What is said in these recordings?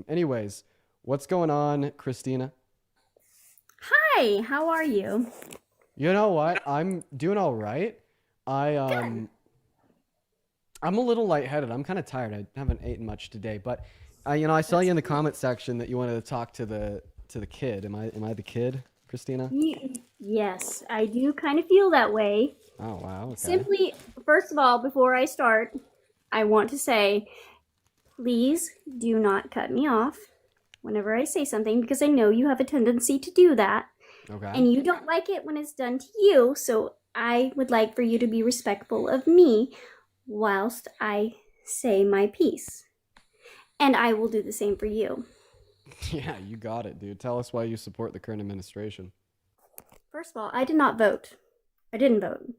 Anyways, what's going on, Christina? Hi, how are you? You know what? I'm doing all right. I Good. um I'm a little lightheaded. I'm kind of tired. I haven't eaten much today, but I saw you That's in the good. comment section that you wanted to talk to the kid. Am I the kid, Christina? Yes, I do kind of feel that way. Oh wow, okay. Simply, first of all, before I start, I want to say, please do not cut me off whenever I say something because I know you have a tendency to do that Okay. and you don't like it when it's done to you. So I would like for you to be respectful of me whilst I say my piece. And I will do the same for you. Yeah, you got it, dude. Tell us why you support the current administration. First of all, I did not vote. I didn't vote.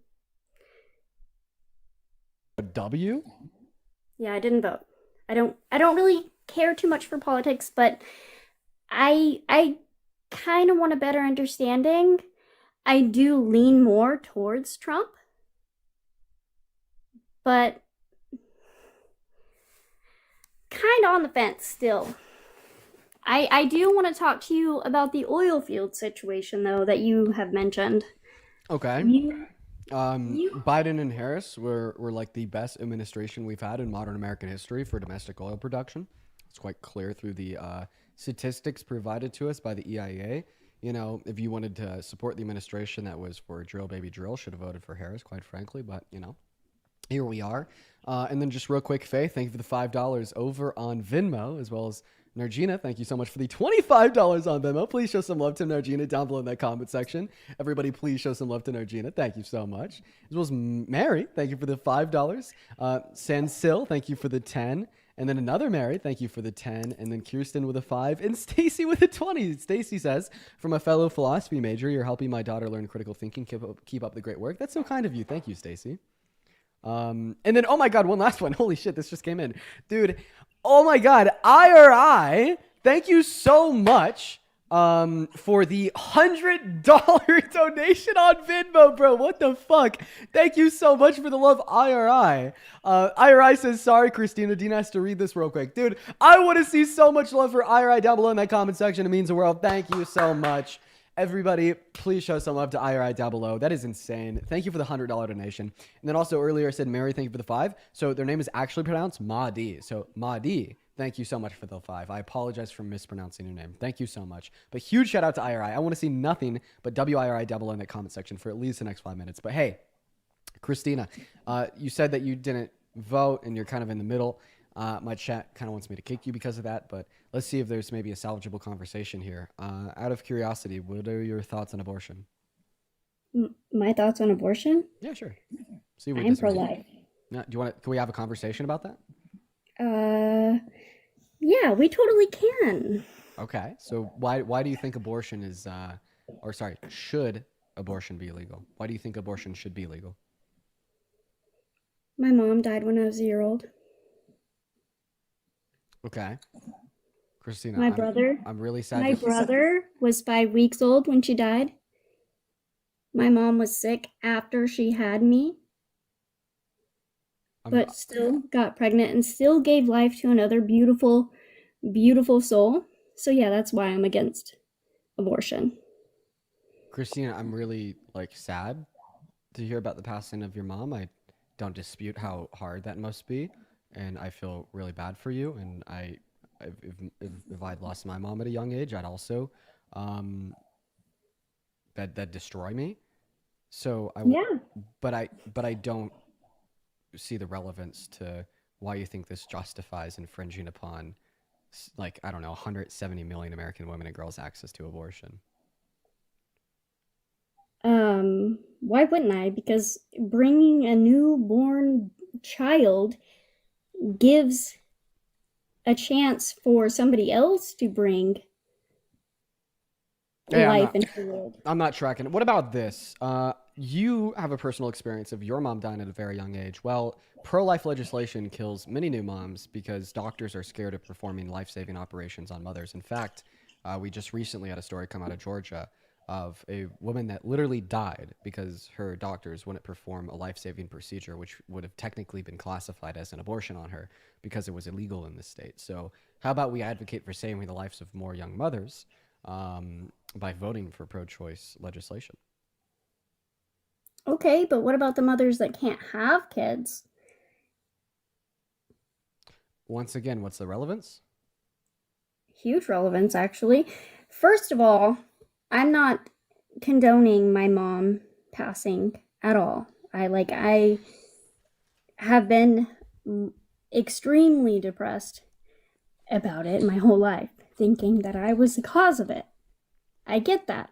A W? Yeah, I didn't vote. I don't really care too much for politics, but I kind of want a better understanding. I do lean more towards Trump, but kind of on the fence still. I do want to talk to you about the oil field situation though that you have mentioned. Okay. You you Biden and Harris were like the best administration we've had in modern American history for domestic oil production. It's quite clear through the statistics provided to us by the EIA. If you wanted to support the administration that was for drill baby drill, should have voted for Harris, quite frankly. But here we are. And then just real quick, Faye, thank you for the $5 over on Venmo, as well as Nargina. Thank you so much for the $25 on Venmo. Please show some love to Nargina down below in that comment section. Everybody, please show some love to Nargina. Thank you so much. As well as Mary, thank you for the $5. Sansil, thank you for the 10. And then another Mary, thank you for the 10. And then Kirsten with a 5. And Stacy with a 20. Stacy says, from a fellow philosophy major, you're helping my daughter learn critical thinking. Keep up the great work. That's so kind of you. Thank you, Stacy. And then, oh my God, one last one. Holy shit, this just came in. Dude, oh my God, IRI, thank you so much for the $100 donation on Venmo, bro. What the fuck? Thank you so much for the love, IRI. IRI says, sorry, Christina. Dina has to read this real quick. Dude, I want to see so much love for IRI down below in that comment section. It means the world. Thank you so much. Everybody, please show some love to IRI down below. That is insane. Thank you for the $100 donation. And then also earlier I said, Mary, thank you for the 5. So their name is actually pronounced Mahdi. So Mahdi, thank you so much for the 5. I apologize for mispronouncing your name. Thank you so much. But huge shout out to IRI. I want to see nothing but WIRI down below in that comment section for at least the next 5 minutes. But hey, Christina, you said that you didn't vote and you're kind of in the middle. My chat kind of wants me to kick you because of that, but let's see if there's maybe a salvageable conversation here. Out of curiosity, what are your thoughts on abortion? My thoughts on abortion? Yeah, sure. See if we I'm disagree. pro-life. Now, do you want to? Can we have a conversation about that? Uh, yeah, we totally can. Okay. So why do you think abortion is, or sorry, should abortion be illegal? Why do you think abortion should be legal? My mom died when I was a year old. Okay, Christina, My I'm brother, I'm really sad my to. brother was 5 weeks old when she died. My mom was sick after she had me, I'm but still got pregnant and still gave life to another beautiful, beautiful soul. So yeah, that's why I'm against abortion. Christina, I'm really like sad to hear about the passing of your mom. I don't dispute how hard that must be, and I feel really bad for you. And if I'd lost my mom at a young age, I'd also um, that destroy me. So Yeah. but I don't see the relevance to why you think this justifies infringing upon like I don't know 170 million American women and girls access to abortion. Why wouldn't I? Because bringing a newborn child gives a chance for somebody else to bring Yeah, I'm life not. into the world. I'm not tracking. What about this? You have a personal experience of your mom dying at a very young age. Well, pro life legislation kills many new moms because doctors are scared of performing life saving operations on mothers. In fact, we just recently had a story come out of Georgia of a woman that literally died because her doctors wouldn't perform a life-saving procedure, which would have technically been classified as an abortion on her because it was illegal in the state. So, how about we advocate for saving the lives of more young mothers by voting for pro-choice legislation? Okay, but what about the mothers that can't have kids? Once again, what's the relevance? Huge relevance, actually. First of all, I'm not condoning my mom passing at all. I have been extremely depressed about it my whole life, thinking that I was the cause of it. I get that.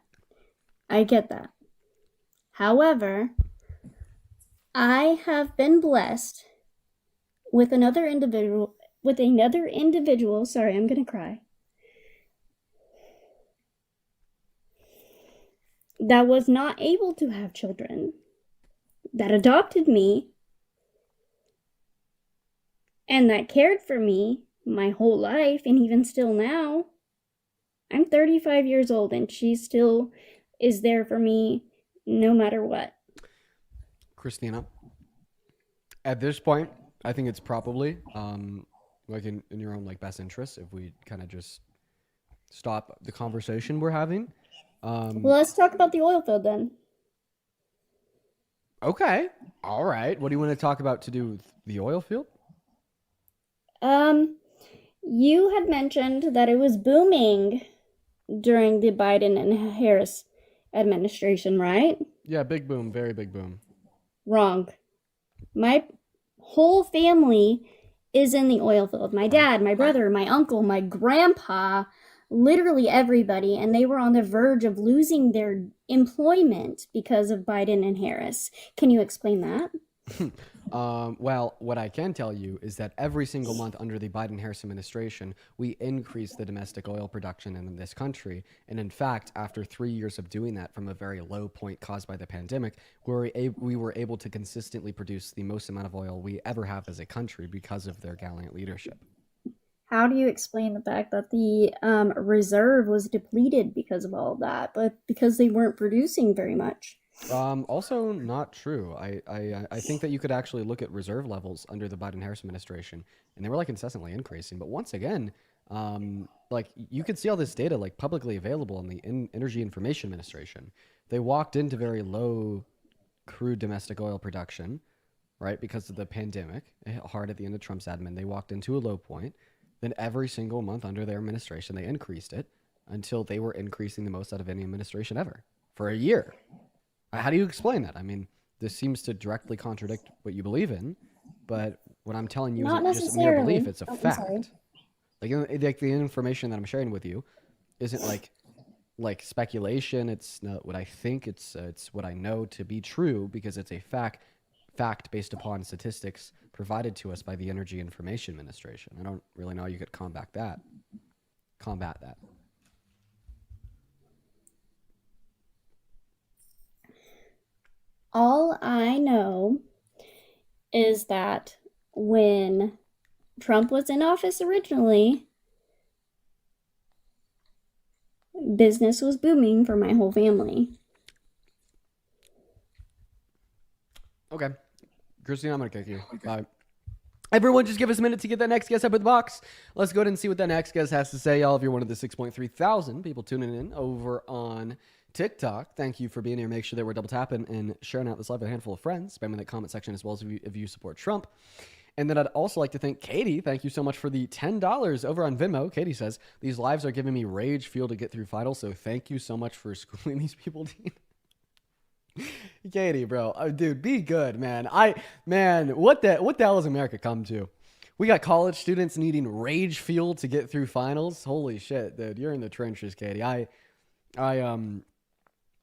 I get that. However, I have been blessed with another individual, sorry, I'm going to cry. That was not able to have children, that adopted me, and that cared for me my whole life, and even still now. I'm 35 years old, and she still is there for me no matter what. Christina, at this point, I think it's probably like in your own like best interest if we kind of just stop the conversation we're having. Well, let's talk about the oil field then. Okay, all right. What do you want to talk about to do with the oil field? Um, you had mentioned that it was booming during the Biden and Harris administration, right? Yeah, big boom, very big boom. Wrong. My whole family is in the oil field. My dad, my brother, my uncle, my grandpa, literally everybody, and they were on the verge of losing their employment because of Biden and Harris. Can you explain that? Well, what I can tell you is that every single month under the Biden Harris administration, we increased the domestic oil production in this country. And in fact, after 3 years of doing that from a very low point caused by the pandemic, we were able to consistently produce the most amount of oil we ever have as a country because of their gallant leadership. How do you explain the fact that the reserve was depleted because of all of that, but because they weren't producing very much? Also, not true. I think that you could actually look at reserve levels under the Biden Harris administration, and they were like incessantly increasing. But once again, like you could see all this data like publicly available in the Energy Information Administration. They walked into very low crude domestic oil production, right, because of the pandemic. It hit hard at the end of Trump's admin. They walked into a low point. Then every single month under their administration, they increased it until they were increasing the most out of any administration ever for a year. How do you explain that? I mean, this seems to directly contradict what you believe in, but what I'm telling you Not isn't just a mere belief, necessarily. it's a Oh, I'm sorry. fact. Like the information that I'm sharing with you isn't like speculation. It's not what I think. It's what I know to be true because it's a fact based upon statistics provided to us by the Energy Information Administration. I don't really know how you could combat that. Combat that. All I know is that when Trump was in office originally, business was booming for my whole family. Okay, Christine, I'm gonna kick you. Bye. Everyone, just give us a minute to get that next guest up in the box. Let's go ahead and see what that next guest has to say. Y'all, if you're one of the 6.3 thousand people tuning in over on TikTok, thank you for being here. Make sure that we're double tapping and sharing out this live with a handful of friends, spamming that comment section as well as if you support Trump. And then I'd also like to thank Katie. Thank you so much for the $10 over on Venmo. Katie says, these lives are giving me rage fuel to get through finals, so thank you so much for schooling these people, Dean. Katie, bro, dude, be good, man. What the hell has America come to? We got college students needing rage fuel to get through finals. Holy shit, dude, you're in the trenches, Katie.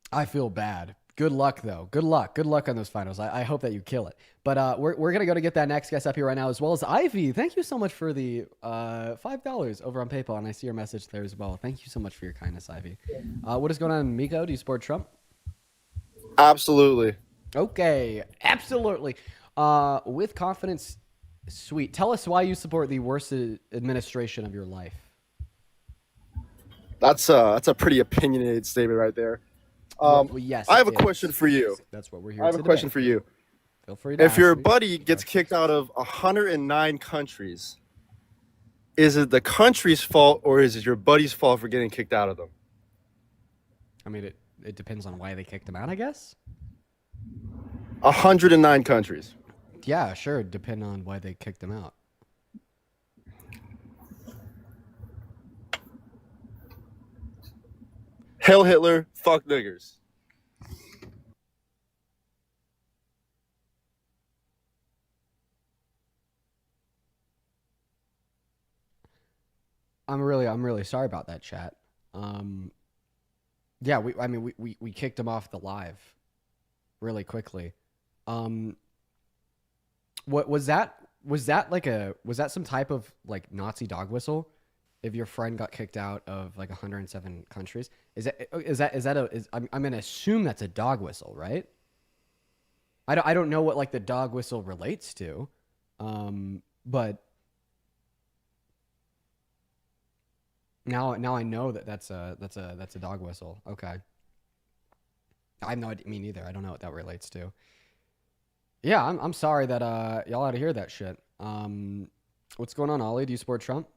I feel bad. Good luck, though. Good luck on those finals. I hope that you kill it. But we're gonna go to get that next guest up here right now, as well as Ivy. Thank you so much for the $5 over on PayPal, and I see your message there as well. Thank you so much for your kindness, Ivy. What is going on, Miko? Do you support Trump? Absolutely. Okay, absolutely. With confidence, sweet. Tell us why you support the worst administration of your life. That's a pretty opinionated statement right there. Well, yes, I have it a question is. for you. That's what we're here I have to a question debate. for you. Feel free to If ask your me. buddy gets kicked out of 109 countries, is it the country's fault or is it your buddy's fault for getting kicked out of them? I mean, it depends on why they kicked him out, I guess. 109 countries. Yeah, sure. Depend on why they kicked him out. Hail Hitler, fuck niggers. I'm really sorry about that, chat. Yeah, we kicked him off the live really quickly. What was that? Was that some type of like Nazi dog whistle? If your friend got kicked out of like 107 countries, I'm gonna assume that's a dog whistle, right? I don't know what like the dog whistle relates to, but now I know that's a dog whistle. Okay, I have no idea, me neither. I don't know what that relates to. Yeah, I'm sorry that y'all had to hear that shit. What's going on, Ollie? Do you support Trump?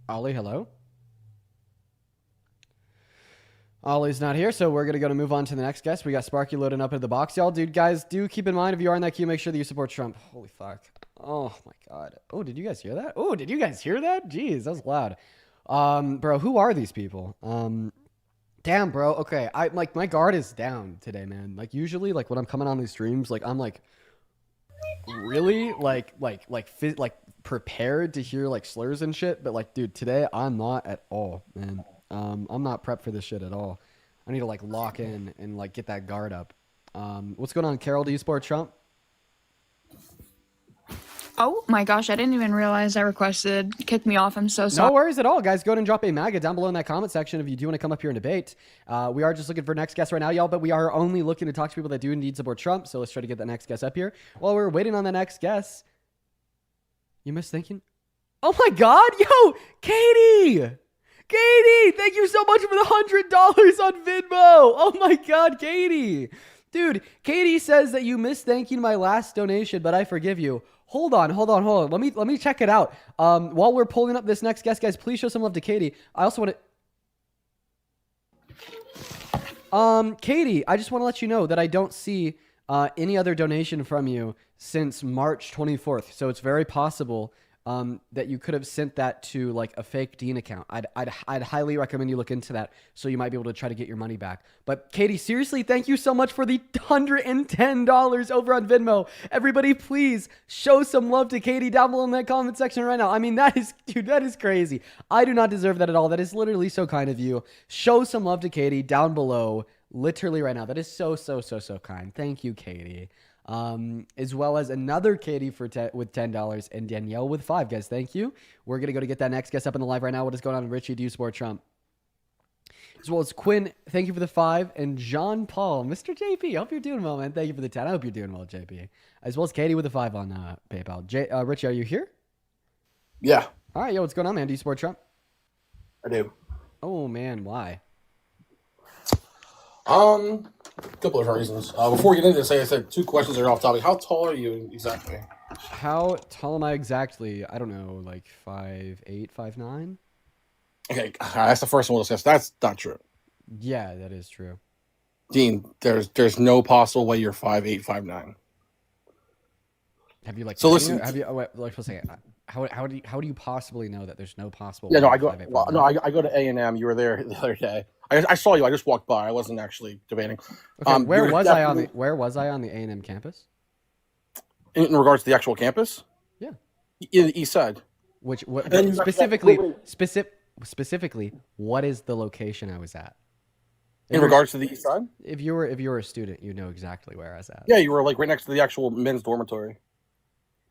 Ollie, hello? Ollie's not here, so we're going to move on to the next guest. We got Sparky loading up into the box, y'all. Dude, guys, do keep in mind, if you are in that queue, make sure that you support Trump. Holy fuck. Oh, my God. Oh, did you guys hear that? Oh, did you guys hear that? Jeez, that was loud. Bro, who are these people? Damn, bro. Okay, my guard is down today, man. Like, usually, like, when I'm coming on these streams, like, I'm, like, really, like prepared to hear, like, slurs and shit. But, like, dude, today, I'm not at all, man. I'm not prepped for this shit at all. I need to like lock in and like get that guard up. What's going on, Carol? Do you support Trump? Oh my gosh, I didn't even realize I requested kick me off. I'm so sorry. No worries at all, guys. Go ahead and drop a MAGA down below in that comment section if you do want to come up here and debate. We are just looking for next guest right now, y'all, but we are only looking to talk to people that do indeed support Trump. So let's try to get that next guest up here. While we're waiting on the next guest, you missed thinking? Oh my God, yo, Katie! Katie, thank you so much for the $100 on Venmo. Oh my God, Katie. Dude, Katie says that you missed thanking my last donation, but I forgive you. Hold on. Let me check it out. While we're pulling up this next guest, guys, please show some love to Katie. I also want to... Katie, I just want to let you know that I don't see any other donation from you since March 24th. So it's very possible that you could have sent that to like a fake Dean account. I'd highly recommend you look into that so you might be able to try to get your money back. But Katie, seriously, thank you so much for the $110 over on Venmo. Everybody, please show some love to Katie down below in that comment section right now. I mean, that is crazy. I do not deserve that at all. That is literally so kind of you. Show some love to Katie down below, literally right now. That is so kind. Thank you, Katie. As well as another Katie with $10 and Danielle with $5. Guys, thank you. We're going to go to get that next guest up in the live right now. What is going on? Richie, do you support Trump? As well as Quinn, thank you for the 5. And John Paul, Mr. JP, hope you're doing well, man. Thank you for the 10. I hope you're doing well, JP. As well as Katie with the 5 on PayPal. Richie, are you here? Yeah. All right, yo, what's going on, man? Do you support Trump? I do. Oh, man, why? A couple of reasons. Before we get into this, I said 2 questions that are off topic. How tall are you exactly? How tall am I exactly? I don't know, like 5'8", 5'9"? Okay, that's the first one we'll discuss. That's not true. Yeah, that is true. Dean, there's no possible way you're 5'8", 5'9". Have you like? So listen. Have you? Oh, wait, like for a second. How do you possibly know that there's no possible? Yeah, no, way I go. 5'8", Well, 5'9"? no, I go to A&M. You were there the other day. I saw you. I just walked by. I wasn't actually debating. Okay, where you're was I on the definitely- Where was I on the A&M campus? In regards to the actual campus? Yeah. In the east side. Which what And specifically wait. specifically what is the location I was at? In regards to the east side? If you were a student, you know exactly where I was at. Yeah, you were like right next to the actual men's dormitory.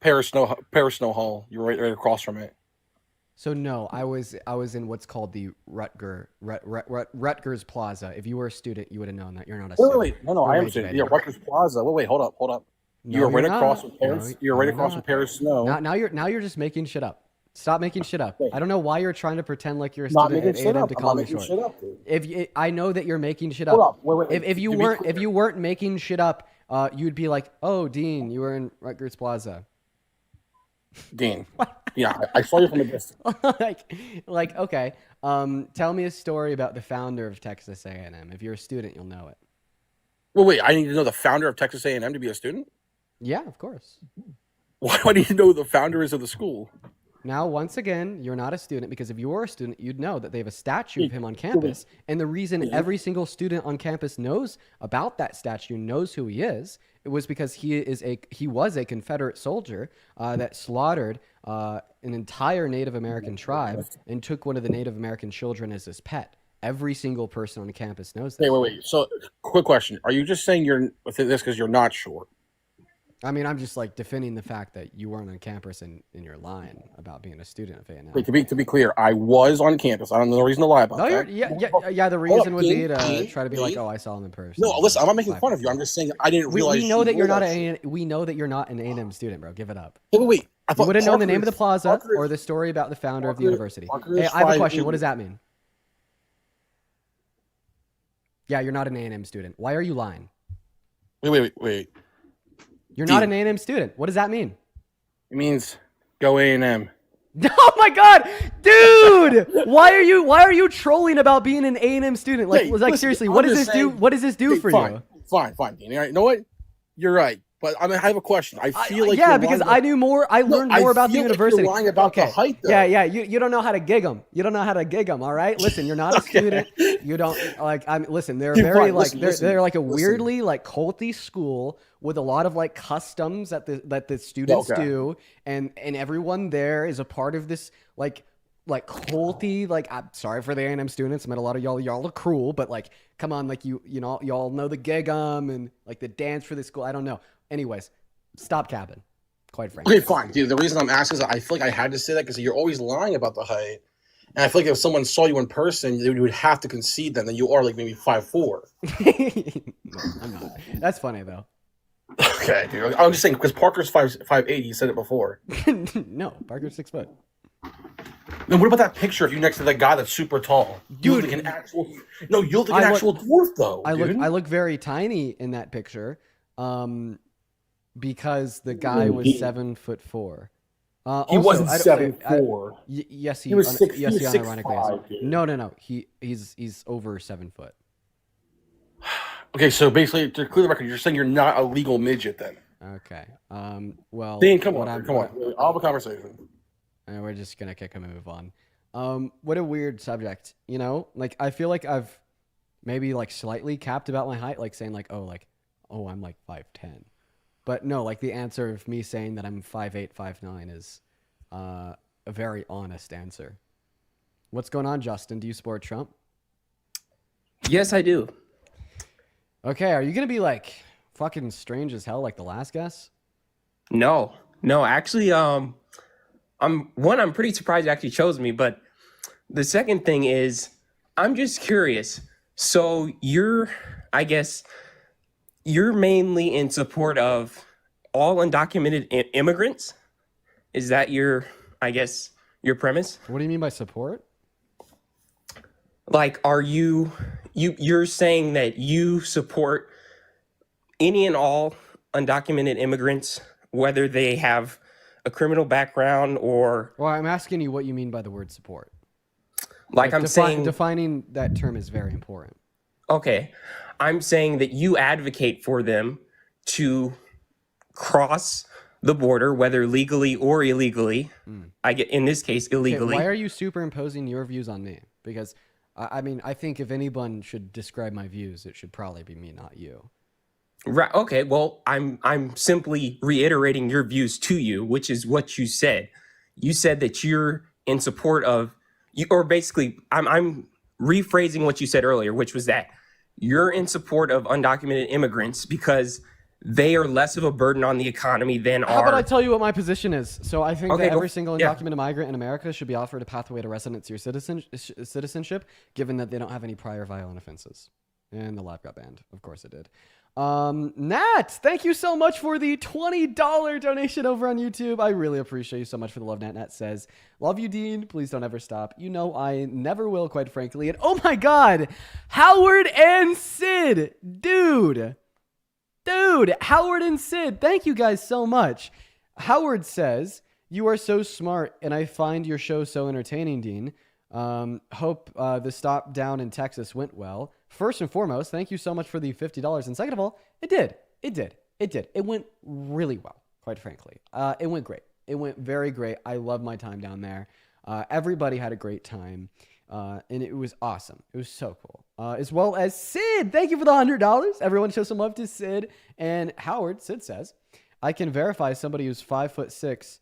Paris Snow Hall. You were right across from it. So no, I was in what's called the Rutgers Plaza. If you were a student, you would have known that. You're not a student. Wait. No, You're I am way student. debating. Yeah, Rutgers Plaza. Wait, hold up. No, You're right you're across not. from Paris. No, You're right you're across not. from Paris Snow. Now you're just making shit up. Stop making shit up. Wait. I don't know why you're trying to pretend like you're a Not student making at shit A&M up. to I'm call not me making short. shit up, dude. I know that you're making shit Hold up. up. Wait. If you To be weren't clear- if you weren't making shit up, you'd be like, "Oh, Dean, you were in Rutgers Plaza." Dean. Yeah, I saw you from a distance. like okay. Tell me a story about the founder of Texas A&M. If you're a student, you'll know it. Well, wait. I need to know the founder of Texas A&M to be a student. Yeah, of course. Why do I need to know who the founder is of the school? Now, once again, you're not a student because if you were a student, you'd know that they have a statue of him on campus. And the reason every single student on campus knows about that statue, knows who he is, it was because he was a Confederate soldier that slaughtered an entire Native American tribe and took one of the Native American children as his pet. Every single person on campus knows that. Wait. So, quick question: are you just saying you're with this because you're not sure? I mean, I'm just like defending the fact that you weren't on campus and you're lying about being a student of A&M. Wait, to be clear, I was on campus. I don't know the reason to lie about No, that. yeah. The reason would be to Dean, try to be like, Dean. "Oh, I saw him in person." No, listen, I'm not making fun of you. I'm just saying I didn't realize. We know that you're not a. we know that you're not an A&M student, bro. Give it up. Wait. I You thought would have known the name of the Parker- plaza Parker- or the story about the founder of the Parker- university. Parker Hey, is I have a 5'8". question. What does that mean? Yeah, you're not an A&M student. Why are you lying? Wait. You're not Dean. an A&M student. What does that mean? It means go A&M. Oh my god, dude! Why are you trolling about being an A&M student? Like, Hey, like listen, seriously, I'm what does just this do? saying- What does this do for fine, you? Fine, Dean. All right, you know what? You're right, but I have a question. I feel like yeah, you're because lying I knew more. I learned more about the feel like university. You're lying about the height, though. Yeah. You don't know how to gig them. You don't know how to gig them. All right. Listen, you're not a student. You don't like. Listen. They're Dude, very fine, like. listen, They're like a listen. weirdly like culty school with a lot of like customs that the students Okay. do, and everyone there is a part of this like culty. Like, I'm sorry for the A&M students. I met a lot of y'all are cruel, but like, come on, like y'all know the gig 'em and like the dance for the school. I don't know. Anyways, stop capping. Quite frankly. Okay, fine, dude. The reason I'm asking is I feel like I had to say that because you're always lying about the height, and I feel like if someone saw you in person, you would have to concede then that you are like maybe 5'4". No, I'm not. That's funny though. Okay, dude. I'm just saying because Parker's 5'8". You said it before. No, Parker's 6 foot. Then what about that picture of you next to that guy that's super tall? You look Dude. like an actual. No, you look like I an look- actual dwarf, though. I dude. look very tiny in that picture, because the guy was 7'4". He Also, wasn't I don't- 7'4". Yes, He was six- yes, he he was unironically 6'5", is. dude. No. He's over 7 foot. Okay, so basically, to clear the record, you're saying you're not a legal midget then. Okay. Well, Dean, come what on, I'm- come on. I'll have a conversation. And we're just gonna kick him and move on. What a weird subject, you know? Like, I feel like I've maybe like slightly capped about my height, like saying oh, I'm like 5'10". But no, like the answer of me saying that I'm 5'8", 5'9" is a very honest answer. What's going on, Justin? Do you support Trump? Yes, I do. Okay, are you gonna be like fucking strange as hell like the last guess? No, actually, I'm pretty surprised you actually chose me, but the second thing is, I'm just curious. So I guess, you're mainly in support of all undocumented immigrants? Is that your premise? What do you mean by support? Like, are you're saying that you support any and all undocumented immigrants, whether they have a criminal background or Well, I'm asking you what you mean by the word support. like I'm saying, defining that term is very important. okay, I'm saying that you advocate for them to cross the border, whether legally or illegally. I get in this case Okay, illegally. why are you superimposing your views on me? Because I mean, I think if anyone should describe my views, it should probably be me, not you. Right. Okay. Well, I'm simply reiterating your views to you, which is what you said. You said that you're in support of you, or basically, I'm rephrasing what you said earlier, which was that you're in support of undocumented immigrants because they are less of a burden on the economy than How about I are. tell you what my position is? So I think Okay, that go- every single yeah. undocumented migrant in America should be offered a pathway to residency or citizenship, given that they don't have any prior violent offenses. And the lab got banned. Of course it did. Nat, thank you so much for the $20 donation over on YouTube. I really appreciate you so much for the love. Nat says, love you, Dean. Please don't ever stop. You know I never will, quite frankly. And oh my God, Howard and Sid, dude, Howard and Sid, thank you guys so much. Howard says, you are so smart, and I find your show so entertaining, Dean. Hope the stop down in Texas went well. First and foremost, thank you so much for the $50. And second of all, it did. It went really well, quite frankly. It went great. It went very great. I love my time down there. Everybody had a great time. And it was awesome. It was so cool. As well as Sid. Thank you for the $100. Everyone show some love to Sid. And Howard, Sid says, I can verify somebody who's 5'6",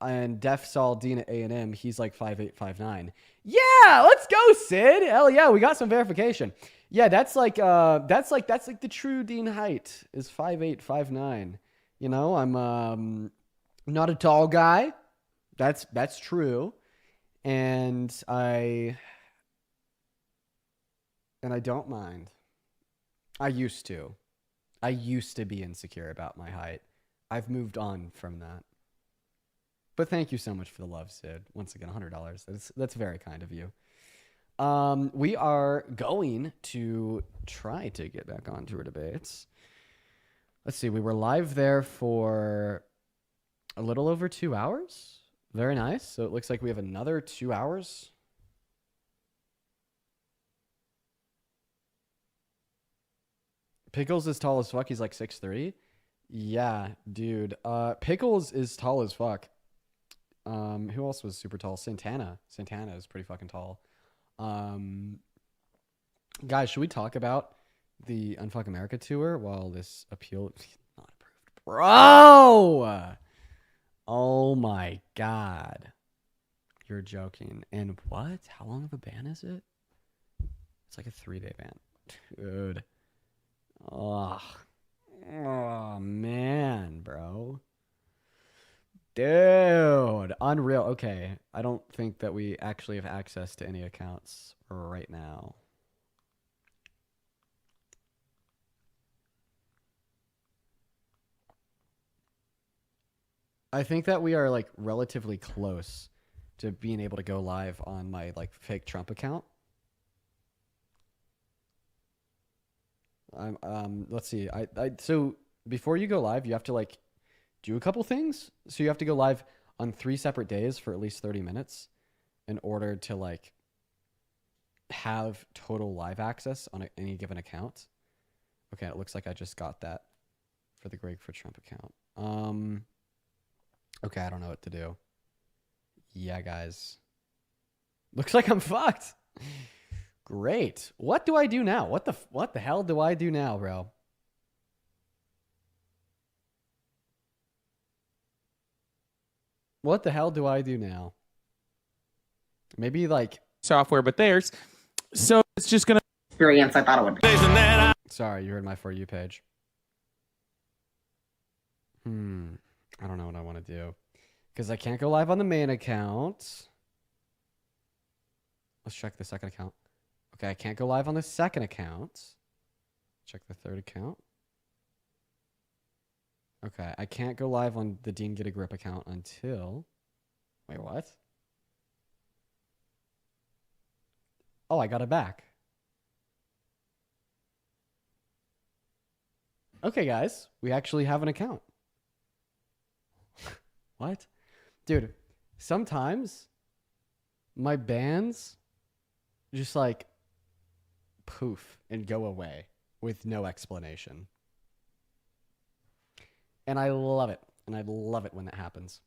and Def saw Dean at A&M. He's like 5'8", 5'9". Yeah, let's go, Sid. Hell yeah, we got some verification. Yeah, that's like the true Dean height is 5'8", 5'9". You know, I'm not a tall guy. That's true. And I don't mind. I used to be insecure about my height. I've moved on from that. But thank you so much for the love, Sid. Once again, $100. That's very kind of you. We are going to try to get back on Tour Debates. Let's see. We were live there for a little over 2 hours. Very nice. So it looks like we have another 2 hours. Pickles is tall as fuck. He's like 6'3". Yeah, dude. Pickles is tall as fuck. Who else was super tall? Santana is pretty fucking tall. Guys, should we talk about the Unfuck America tour while this appeal is not approved? Bro! Oh my God. You're joking. And what? How long of a ban is it? It's like a 3-day ban. Dude. Oh man, bro. Dude, unreal. Okay, I don't think that we actually have access to any accounts right now. I think that we are like relatively close to being able to go live on my like fake Trump account. Let's see. So before you go live, you have to like do a couple things. So you have to go live on 3 separate days for at least 30 minutes in order to like have total live access on any given account. Okay, it looks like I just got that for the Greg for Trump account. Okay, I don't know what to do. Yeah, guys. Looks like I'm fucked. Great. What do I do now? What the hell do I do now, bro? What the hell do I do now? Maybe like software, but theirs. So it's just gonna experience I thought it would be. Sorry, you heard my For You page. I don't know what I want to do. Because I can't go live on the main account. Let's check the second account. Okay, I can't go live on the second account. Check the third account. Okay, I can't go live on the Dean Get a Grip account until... Wait, what? Oh, I got it back. Okay, guys, we actually have an account. What? Dude, sometimes my bans just like poof and go away with no explanation. And I love it. And I love it when that happens.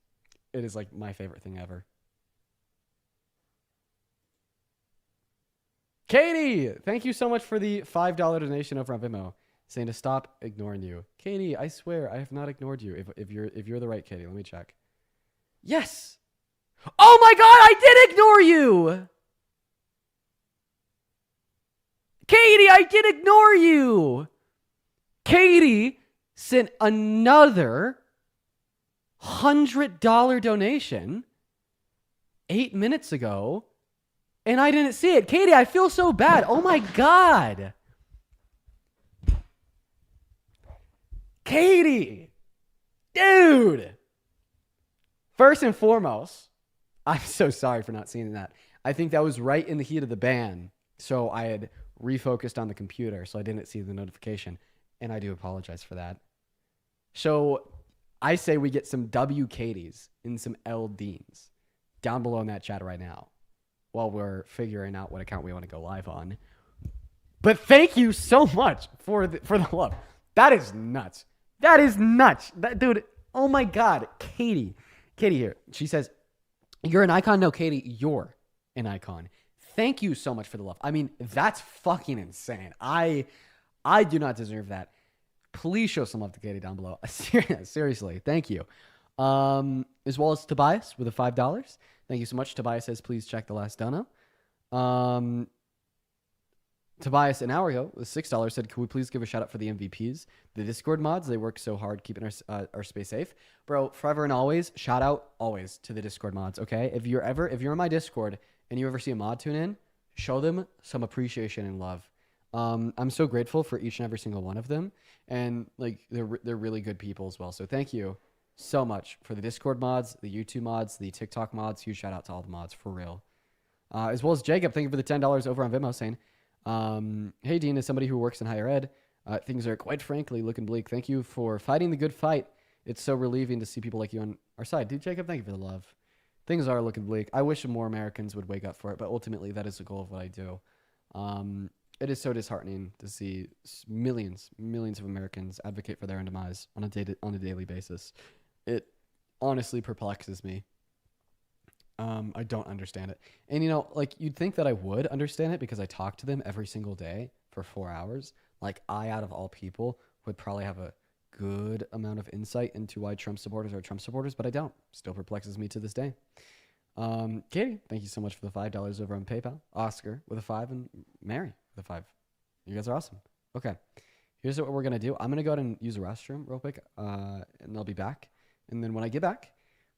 It is like my favorite thing ever. Katie, thank you so much for the $5 donation over on Venmo, saying to stop ignoring you. Katie, I swear I have not ignored you. If you're the right Katie, let me check. Yes. Oh my God, I did ignore you. Katie, I did ignore you. Katie sent another $100 donation 8 minutes ago, and I didn't see it. Katie, I feel so bad. Oh my God. Katie, dude. First and foremost, I'm so sorry for not seeing that. I think that was right in the heat of the ban. So I had refocused on the computer, so I didn't see the notification. And I do apologize for that. So I say we get some W Katies and some L Deans down below in that chat right now while we're figuring out what account we want to go live on. But thank you so much for the love. That is nuts. That is nuts. Dude, oh my God. Katie here. She says, you're an icon? No, Katie, you're an icon. Thank you so much for the love. I mean, that's fucking insane. I do not deserve that. Please show some love to Katie down below. Seriously, thank you. As well as Tobias with a $5. Thank you so much. Tobias says, please check the last dono. Tobias an hour ago with $6 said, can we please give a shout out for the MVPs? The Discord mods, they work so hard keeping our space safe. Bro, forever and always, shout out always to the Discord mods, okay? If you're in my Discord and you ever see a mod tune in, show them some appreciation and love. I'm so grateful for each and every single one of them. And like they're really good people as well. So thank you so much for the Discord mods, the YouTube mods, the TikTok mods. Huge shout out to all the mods for real. As well as Jacob, thank you for the $10 over on Venmo saying, hey, Dean, as somebody who works in higher ed, things are quite frankly looking bleak. Thank you for fighting the good fight. It's so relieving to see people like you on our side. Dude, Jacob, thank you for the love. Things are looking bleak. I wish more Americans would wake up for it, but ultimately that is the goal of what I do. It is so disheartening to see millions of Americans advocate for their own demise on a daily basis. It honestly perplexes me. I don't understand it. And, you know, like, you'd think that I would understand it because I talk to them every single day for 4 hours. Like, I, out of all people, would probably have a good amount of insight into why Trump supporters are Trump supporters, but I don't. Still perplexes me to this day. Katie, thank you so much for the $5 over on PayPal. Oscar with a 5 and Mary with a 5. You guys are awesome. Okay. Here's what we're going to do. I'm going to go ahead and use a restroom real quick, and I'll be back. And then when I get back,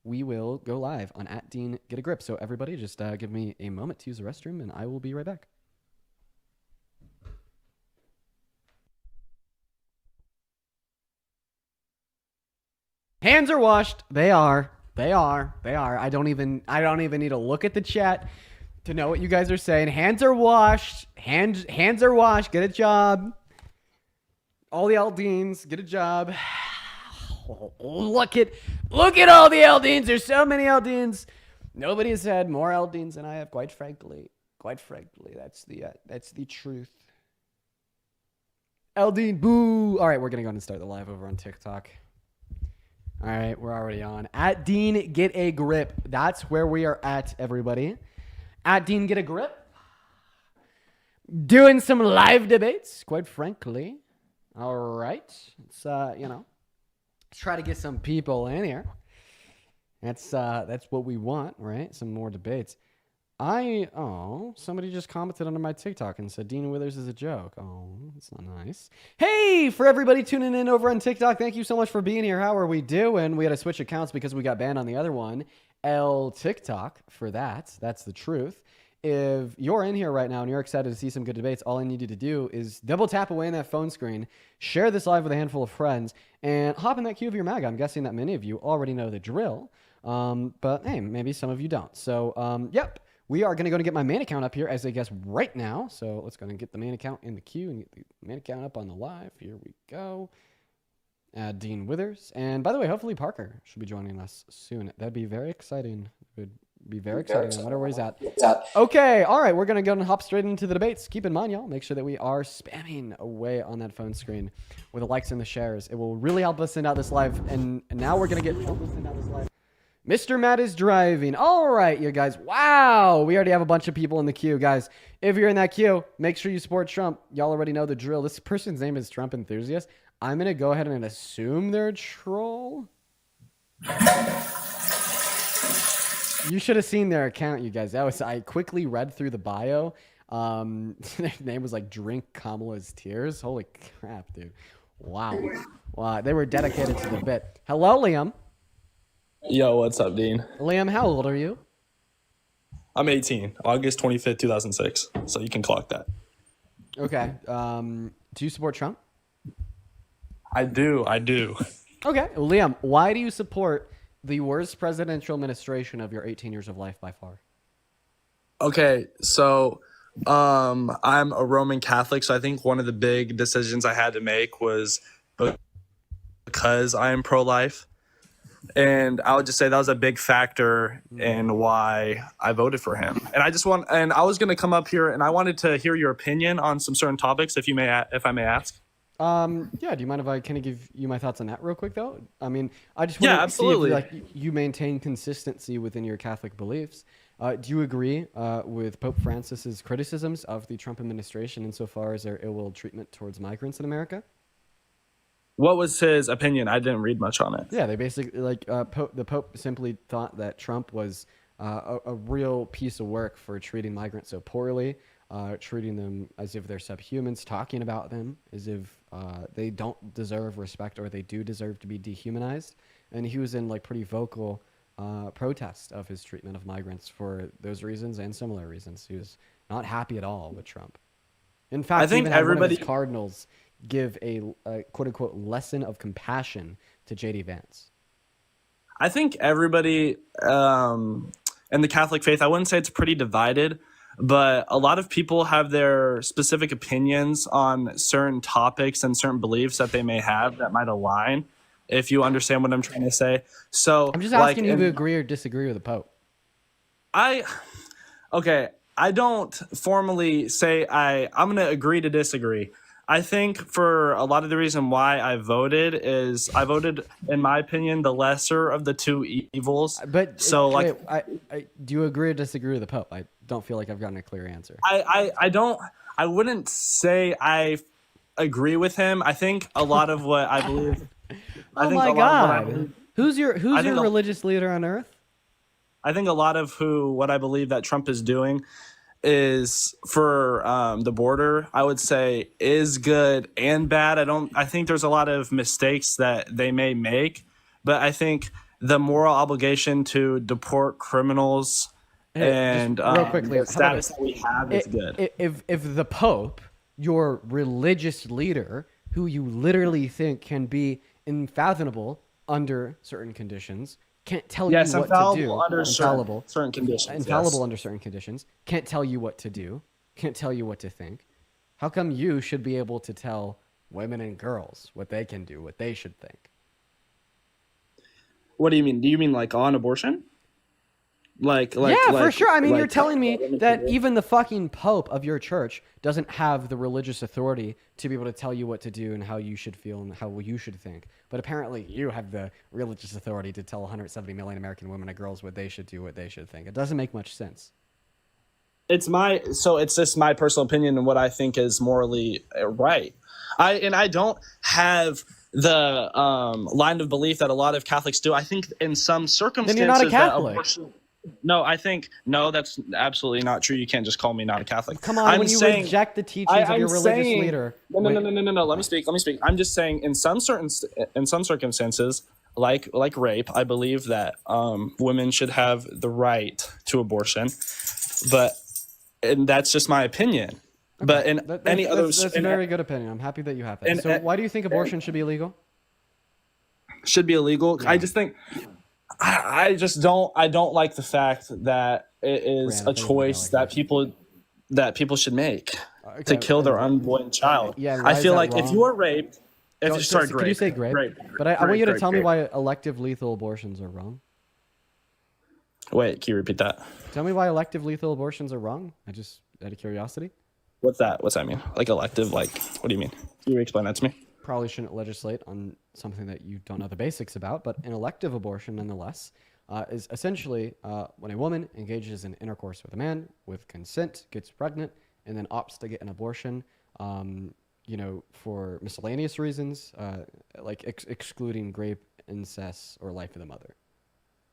we will go live on @DeanGetAGrip. So everybody just give me a moment to use the restroom, and I will be right back. Hands are washed. They are. I don't even need to look at the chat to know what you guys are saying. Hands are washed. Hands are washed. Get a job. All the Aldeans, get a job. Look at all the Aldeans. There's so many Aldeans. Nobody has had more Aldeans than I have, quite frankly. That's the truth. Aldean, boo. All right, we're going to go ahead and start the live over on TikTok. All right, we're already on. @DeanGetAGrip. That's where we are at, everybody. @DeanGetAGrip. Doing some live debates, quite frankly. All right. Let's, let's try to get some people in here. That's what we want, right? Some more debates. Somebody just commented under my TikTok and said Dean Withers is a joke. Oh, that's not nice. Hey, for everybody tuning in over on TikTok, thank you so much for being here. How are we doing? We had to switch accounts because we got banned on the other one. TikTok for that. That's the truth. If you're in here right now and you're excited to see some good debates, all I need you to do is double tap away in that phone screen, share this live with a handful of friends, and hop in that queue of your Maga. I'm guessing that many of you already know the drill, but hey, maybe some of you don't. So, yep. We are going to go and get my main account up here as a guest right now. So let's go and get the main account in the queue and get the main account up on the live. Here we go. Dean Withers. And by the way, hopefully Parker should be joining us soon. That'd be very exciting. It would be very exciting. I wonder where he's at. Okay. All right. We're going to go and hop straight into the debates. Keep in mind, y'all, make sure that we are spamming away on that phone screen with the likes and the shares. It will really help us send out this live. And now we're going to get... Mr. Matt is driving. All right, you guys. Wow. We already have a bunch of people in the queue, guys. If you're in that queue, make sure you support Trump. Y'all already know the drill. This person's name is Trump Enthusiast. I'm going to go ahead and assume they're a troll. You should have seen their account, you guys. I quickly read through the bio. Their name was like Drink Kamala's Tears. Holy crap, dude. Wow. Wow. They were dedicated to the bit. Hello, Liam. Yo, what's up, Dean? Liam, how old are you? I'm 18, August 25th, 2006, so you can clock that. Okay. Do you support Trump? I do. Okay, well, Liam, why do you support the worst presidential administration of your 18 years of life by far? Okay, so I'm a Roman Catholic, so I think one of the big decisions I had to make was because I am pro-life. And I would just say that was a big factor in why I voted for him. And I was going to come up here and I wanted to hear your opinion on some certain topics, if I may ask. Yeah, do you mind if I kind of give you my thoughts on that real quick, though? I mean, I just Yeah, want to see absolutely. if like you maintain consistency within your Catholic beliefs. Do you agree with Pope Francis's criticisms of the Trump administration insofar as their ill will treatment towards migrants in America? What was his opinion? I didn't read much on it. Yeah, they basically the Pope simply thought that Trump was a real piece of work for treating migrants so poorly, treating them as if they're subhumans, talking about them as if they don't deserve respect or they do deserve to be dehumanized. And he was in like pretty vocal protest of his treatment of migrants for those reasons and similar reasons. He was not happy at all with Trump. In fact, I think even had one of everybody his cardinals give a quote unquote lesson of compassion to JD Vance. I think everybody in the Catholic faith, I wouldn't say it's pretty divided, but a lot of people have their specific opinions on certain topics and certain beliefs that they may have that might align, if you understand what I'm trying to say. So I'm just asking you to agree or disagree with the Pope. I don't formally say I'm going to agree to disagree. I think for a lot of the reason why I voted, in my opinion, the lesser of the two evils. But so wait, do you agree or disagree with the Pope? I don't feel like I've gotten a clear answer. I wouldn't say I agree with him. I think a lot of what I believe. Oh my God! Who's your religious leader on earth? I think a lot of what I believe that Trump is doing is for the border, I would say, is good and bad. I think there's a lot of mistakes that they may make, but I think the moral obligation to deport criminals and real quickly, the status that we have is good. If the Pope, your religious leader, who you literally think can be unfathomable under certain conditions, can't tell you what to do. Certain conditions. Infallible under certain conditions. Can't tell you what to do. Can't tell you what to think. How come you should be able to tell women and girls what they can do, what they should think? What do you mean? Do you mean like on abortion? For sure. I mean, you're telling me that even the fucking Pope of your church doesn't have the religious authority to be able to tell you what to do and how you should feel and how you should think. But apparently you have the religious authority to tell 170 million American women and girls what they should do, what they should think. It doesn't make much sense. It's just my personal opinion and what I think is morally right. I don't have the line of belief that a lot of Catholics do. I think in some circumstances then you're not a Catholic. No, that's absolutely not true. You can't just call me not a Catholic. Come on, when you reject the teachings of your religious leader. No. Let me speak. I'm just saying in some circumstances, like rape, I believe that women should have the right to abortion, and that's just my opinion. Okay. But in that's a very good opinion. I'm happy that you have that. So why do you think abortion should be illegal? Should be illegal? Yeah. I just think. I don't like the fact that it is a choice that people should make to kill their unborn child. Yeah, I feel like if you are raped, can you say grape? But I want you to tell me why elective lethal abortions are wrong. Wait, can you repeat that? Tell me why elective lethal abortions are wrong. I just out of curiosity. What's that mean? Like elective? Like what do you mean? Can you explain that to me? Probably shouldn't legislate on something that you don't know the basics about, but an elective abortion nonetheless is essentially when a woman engages in intercourse with a man with consent, gets pregnant, and then opts to get an abortion, for miscellaneous reasons, like excluding rape, incest, or life of the mother.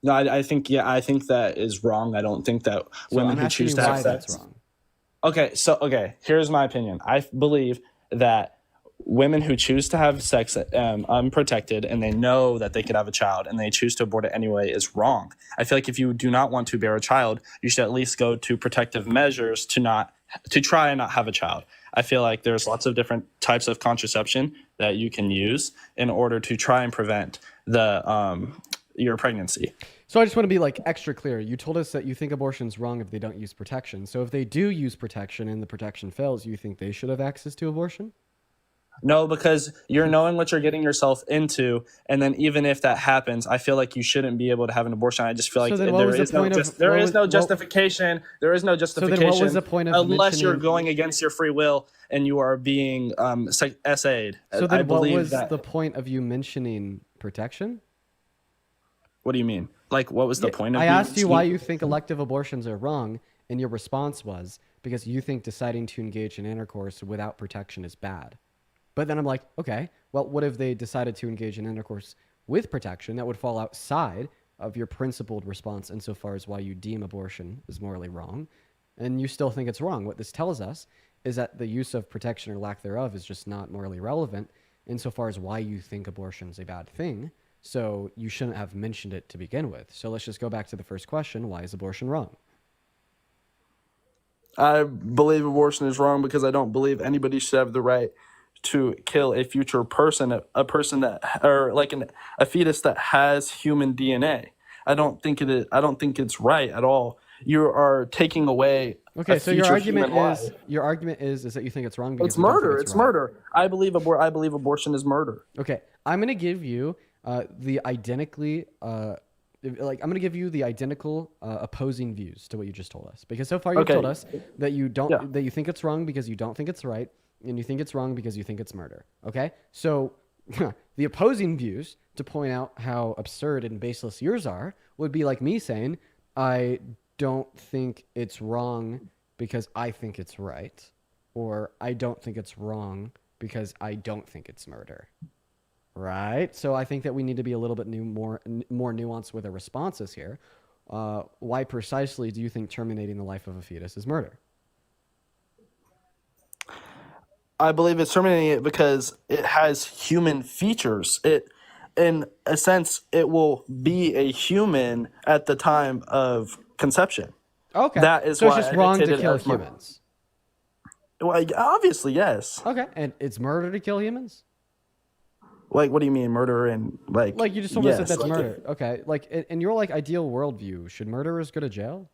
No, I think that is wrong. I don't think that women who choose to have sex. That's wrong. Okay, here's my opinion. I believe that women who choose to have sex unprotected and they know that they could have a child and they choose to abort it anyway is wrong. I feel like if you do not want to bear a child, you should at least go to protective measures to try and not have a child. I feel like there's lots of different types of contraception that you can use in order to try and prevent your pregnancy. So I just want to be like extra clear. You told us that you think abortion's wrong if they don't use protection. So if they do use protection and the protection fails, you think they should have access to abortion? No, because you're knowing what you're getting yourself into, and then even if that happens, I feel like you shouldn't be able to have an abortion. I just feel like So then what was the point of- there what is was- no what- justification. There is no justification. then what was the point of unless you're mentioning- going against your free will and you are being SA'd? So I then what believe was that. the point of you mentioning protection? What do you mean? Like, what was the point of? I me asked you why mentioning- you think elective abortions are wrong, and your response was because you think deciding to engage in intercourse without protection is bad. But then I'm like, okay, well, what if they decided to engage in intercourse with protection that would fall outside of your principled response insofar as why you deem abortion is morally wrong, and you still think it's wrong? What this tells us is that the use of protection or lack thereof is just not morally relevant insofar as why you think abortion is a bad thing. So you shouldn't have mentioned it to begin with. So let's just go back to the first question. Why is abortion wrong? I believe abortion is wrong because I don't believe anybody should have the right to kill a future person, a person that, or like a fetus that has human DNA. I don't think it's right at all. You are taking away. Okay, a so your future argument human is life. that you think it's wrong because It's you don't think murder. it's It's right. murder. I believe abortion is murder. Okay, I'm gonna give you the identically I'm gonna give you the identical opposing views to what you just told us, because so far you've Okay. told us that you don't Yeah. that you think it's wrong because you don't think it's right, and you think it's wrong because you think it's murder. Okay, so the opposing views, to point out how absurd and baseless yours are, would be like me saying I don't think it's wrong because I think it's right, or I don't think it's wrong because I don't think it's murder. Right? So I think that we need to be a little bit more nuanced with our responses here. Why precisely do you think terminating the life of a fetus is murder? I believe it's terminating it because it has human features. In a sense, it will be a human at the time of conception. Okay. That is so why it's just I wrong to dictated kill as murder. humans. Well, obviously, yes. Okay. And it's murder to kill humans? Like, what do you mean, murder and like? Like you just told us that yes. that's Like, murder. Okay. Like in your like ideal worldview, should murderers go to jail?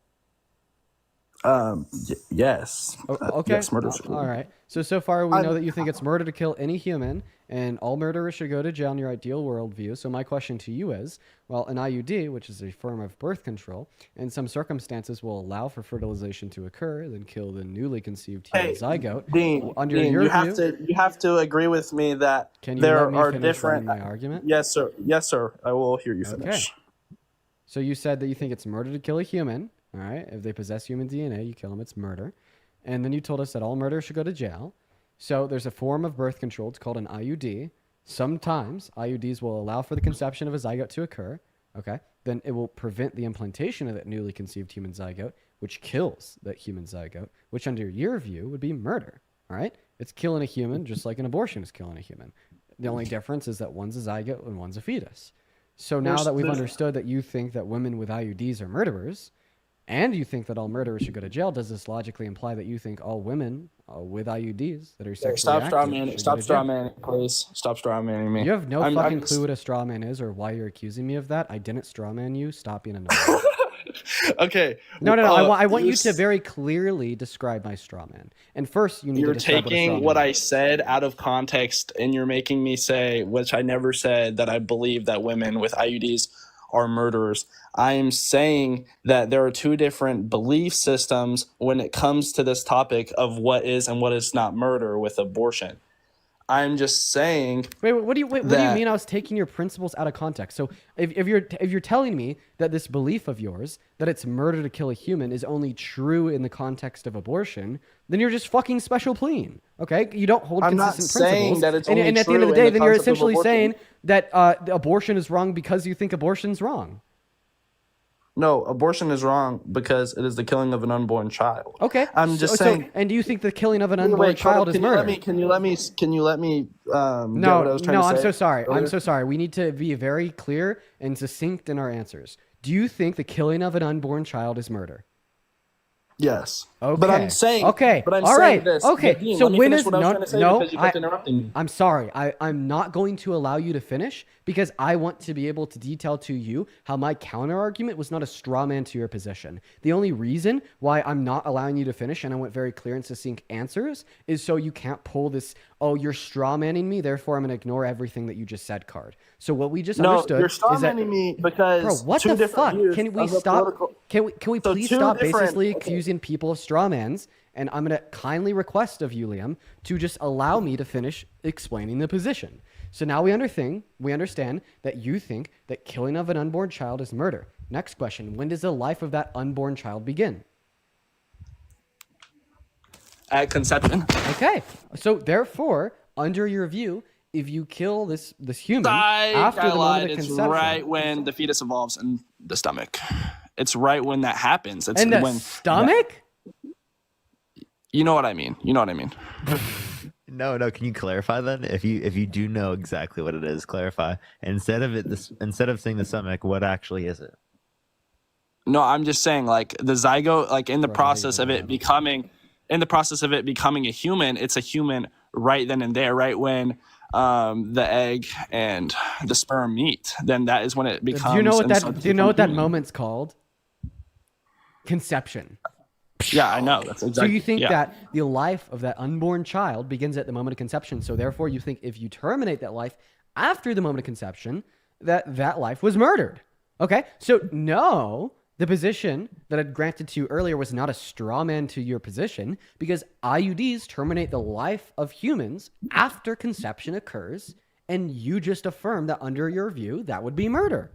Yes. Okay. Yes, murder. All right. So far we know that you think it's murder to kill any human, and all murderers should go to jail in your ideal worldview. So my question to you is, well, an IUD, which is a form of birth control, in some circumstances will allow for fertilization to occur, then kill the newly conceived human zygote. Dean, Under Dean, your you view, have to agree with me that can you there let me are finish different. running my argument? Yes, sir. Yes, sir. I will hear you Okay. finish. So you said that you think it's murder to kill a human. All right. If they possess human DNA, you kill them. It's murder. And then you told us that all murderers should go to jail. So there's a form of birth control. It's called an IUD. Sometimes IUDs will allow for the conception of a zygote to occur. Okay. Then it will prevent the implantation of that newly conceived human zygote, which kills that human zygote, which under your view would be murder. All right. It's killing a human just like an abortion is killing a human. The only difference is that one's a zygote and one's a fetus. So now that we've understood that you think that women with IUDs are murderers, and you think that all murderers should go to jail, does this logically imply that you think all women with IUDs that are sexually Stop straw active manning. should Stop go to straw jail? manning, please. Stop straw manning me. You have no I'm fucking clue what a straw man is or why you're accusing me of that. I didn't straw man you. Stop being annoying. Okay. No. I want you to s- very clearly describe my straw man. And first, you need You're to describe taking what a straw man I is. said out of context, and you're making me say, which I never said, that I believe that women with IUDs are murderers. I am saying that there are two different belief systems when it comes to this topic of what is and what is not murder with abortion. I'm just saying. Wait, what do you mean? I was taking your principles out of context. So if you're telling me that this belief of yours that it's murder to kill a human is only true in the context of abortion, then you're just fucking special plein. Okay, you don't hold I'm not consistent saying principles. that it's and, only and at the end of the true in day, the then you're concept of essentially abortion. saying that the abortion is wrong because you think abortion's wrong. No, abortion is wrong because it is the killing of an unborn child. Okay, I'm just saying. and do you think the killing of an Wait, unborn hold child up, is murder? Can you let me? get what I No, was trying to I'm say so sorry. I'm earlier? so sorry. We need to be very clear and succinct in our answers. Do you think the killing of an unborn child is murder? Yes. Okay. But I'm saying. Okay. But I'm All saying right. this. Okay. Nadine, So let me when finish is what I was no trying to say no? because you kept interrupting me. I'm sorry. I'm not going to allow you to finish because I want to be able to detail to you how my counter argument was not a straw man to your position. The only reason why I'm not allowing you to finish, and I went very clear and succinct answers, is so you can't pull this, oh, you're straw manning me, therefore I'm going to ignore everything that you just said card. So what we just No, understood you're straw is that, manning me because bro, what two the different fuck? views Can we of the stop? political. Can we So please two stop different- basically okay. accusing people of straw mans? And I'm going to kindly request of you, Liam, to just allow me to finish explaining the position. So now we understand that you think that killing of an unborn child is murder. Next question. When does the life of that unborn child begin? At conception. Okay. So therefore, under your view, if you kill this human after the moment of It's conception, right when the fetus evolves in the stomach. It's right when that happens. It's in the when stomach? you know what I mean. You know what I mean. No, can you clarify then? If you do know exactly what it is, clarify. Instead of saying the stomach, what actually is it? No, I'm just saying like the zygote, like in the Bro, process of it becoming a human, it's a human right then and there, right when the egg and the sperm meet. Then that is when it becomes. Do you know what and that starts to do you know what become that human. moment's called? Conception. Yeah, I know. That's exactly. So you think yeah. that the life of that unborn child begins at the moment of conception. So therefore you think if you terminate that life after the moment of conception, that life was murdered. Okay? So no, the position that I'd granted to you earlier was not a straw man to your position because IUDs terminate the life of humans after conception occurs, and you just affirmed that under your view, that would be murder.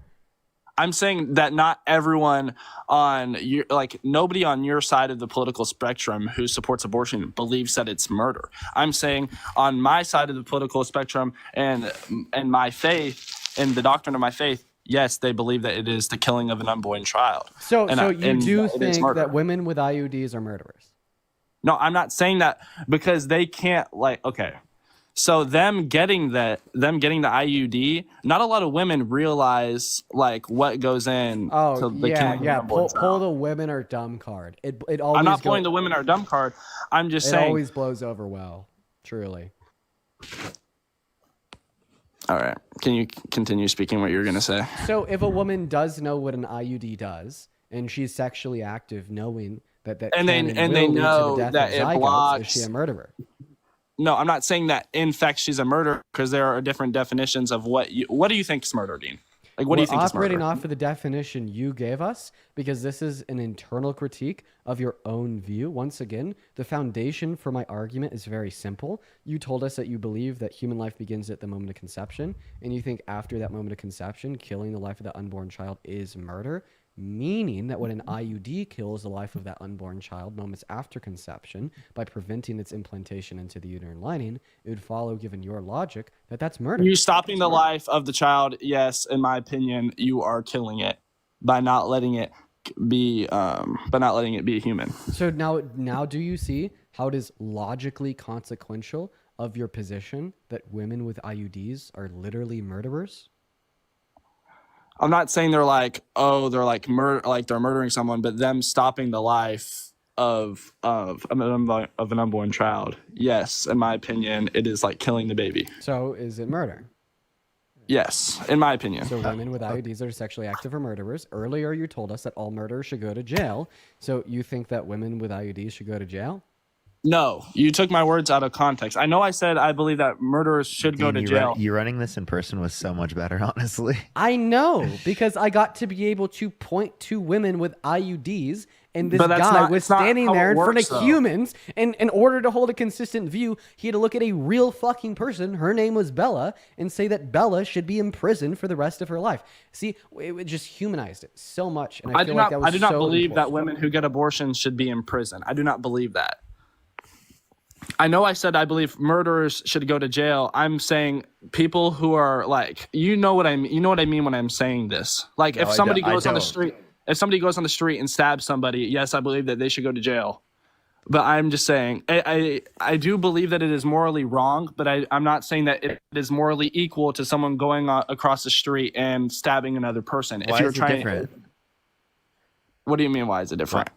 I'm saying that not everyone on your, like nobody on your side of the political spectrum who supports abortion believes that it's murder. I'm saying on my side of the political spectrum and my faith and the doctrine of my faith, yes, they believe that it is the killing of an unborn child. So And you do it is think murder. that women with IUDs are murderers? No, I'm not saying that because they can't okay. So them getting the IUD, not a lot of women realize like what goes in to the killing of an unborn Pull child. the women are dumb card. It always I'm not pulling the women are dumb card. I'm just it saying. always blows over well. Truly. All right. Can you continue speaking what you were going to say? So if a woman does know what an IUD does and she's sexually active knowing that And they- can and will they lead to know the death that of it zygotes, blocks- is she a murderer? No, I'm not saying that in fact she's a murderer because there are different definitions of what do you think is murder, Dean? Like what do you think is murder? Operating off of the definition you gave us, because this is an internal critique of your own view. Once again, the foundation for my argument is very simple. You told us that you believe that human life begins at the moment of conception, and you think after that moment of conception, killing the life of the unborn child is murder, meaning that when an IUD kills the life of that unborn child moments after conception by preventing its implantation into the uterine lining, it would follow, given your logic, that that's murder. You stopping the life of the child, yes, in my opinion, you are killing it by not letting it be a human. So now do you see how it is logically consequential of your position that women with IUDs are literally murderers? I'm not saying they're like they're murdering someone, but them stopping the life of an unborn child. Yes, in my opinion, it is like killing the baby. So is it murder? Yes, in my opinion. So women with IUDs that are sexually active are murderers. Earlier you told us that all murderers should go to jail. So you think that women with IUDs should go to jail? No, you took my words out of context. I know I said I believe that murderers should go to jail. You running this in person was so much better, honestly. I know, because I got to be able to point to women with IUDs, and this But that's guy not- was it's not standing how there it in front works, of though. humans, and in order to hold a consistent view, he had to look at a real fucking person, her name was Bella, and say that Bella should be in prison for the rest of her life. See, it just humanized it so much, and I feel like that was I do not so believe that important. women who get abortions should be in prison. I do not believe that. I know I said I believe murderers should go to jail. I'm saying people who are like, you know what I mean when I'm saying this. Like No, if I somebody don't- I goes on the don't. street, if somebody goes on the street and stabs somebody, yes, I believe that they should go to jail. But I'm just saying, I do believe that it is morally wrong, but I'm not saying that it is morally equal to someone going across the street and stabbing another person. Why is it different? What do you mean? Why is it different?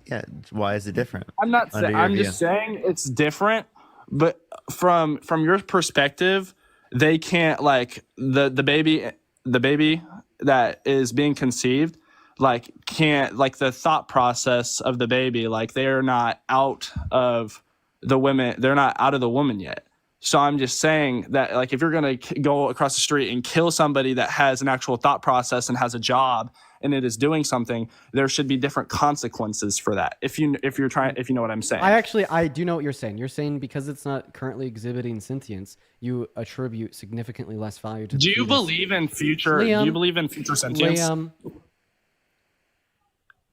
Why is it different? I'm not. Under your I'm view. just saying it's different. But from your perspective, they can't like the baby that is being conceived like can't like the thought process of the baby like they're not out of the women. They're not out of the woman yet. So I'm just saying that like if you're gonna go across the street and kill somebody that has an actual thought process and has a job and it is doing something, there should be different consequences for that. If you know what I'm saying. I do know what you're saying. You're saying because it's not currently exhibiting sentience, you attribute significantly less value to the Do you fetus. believe in future? Do you Liam, believe in future sentience? Liam,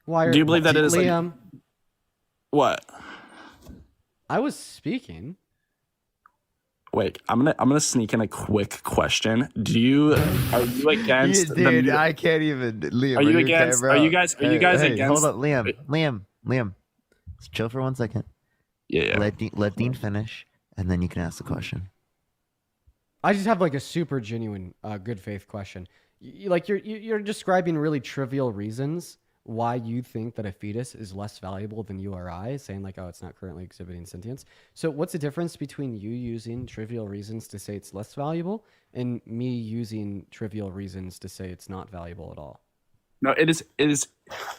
why are, Do you believe that it is Liam? like what? I was speaking. Wait, I'm gonna sneak in a quick question. Are you against Dude, I can't even. Liam, Are you okay, against? bro? Are you guys against? Hold up, Liam. Let's chill for 1 second. Yeah. Let Dean finish, and then you can ask the question. I just have like a super genuine, good faith question. Like you're describing really trivial reasons why you think that a fetus is less valuable than you or I, saying like, oh, it's not currently exhibiting sentience. So what's the difference between you using trivial reasons to say it's less valuable and me using trivial reasons to say it's not valuable at all? No, it is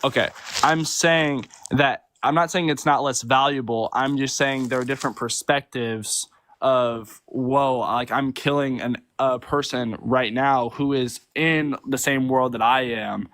okay. I'm not saying it's not less valuable. I'm just saying there are different perspectives of like I'm killing a person right now who is in the same world that I am.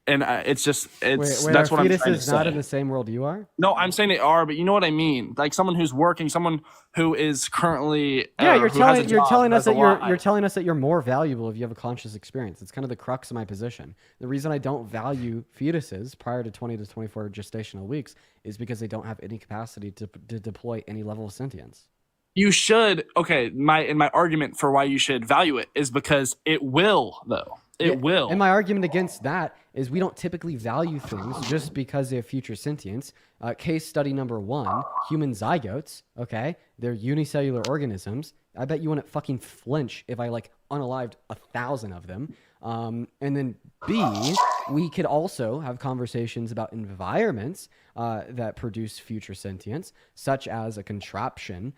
And that's what I'm trying to say. Not in the same world you are? No, I'm saying they are, but you know what I mean. Like someone who's working, someone who is currently you're telling us that you're more valuable if you have a conscious experience. It's kind of the crux of my position. The reason I don't value fetuses prior to 20 to 24 gestational weeks is because they don't have any capacity to deploy any level of sentience. You should. Okay, my argument for why you should value it is because it will though. It will. And my argument against that is we don't typically value things just because they have future sentience. Case study number 1, human zygotes, okay? They're unicellular organisms. I bet you wouldn't fucking flinch if I like unalived 1,000 of them. And then B, we could also have conversations about environments that produce future sentience, such as a contraption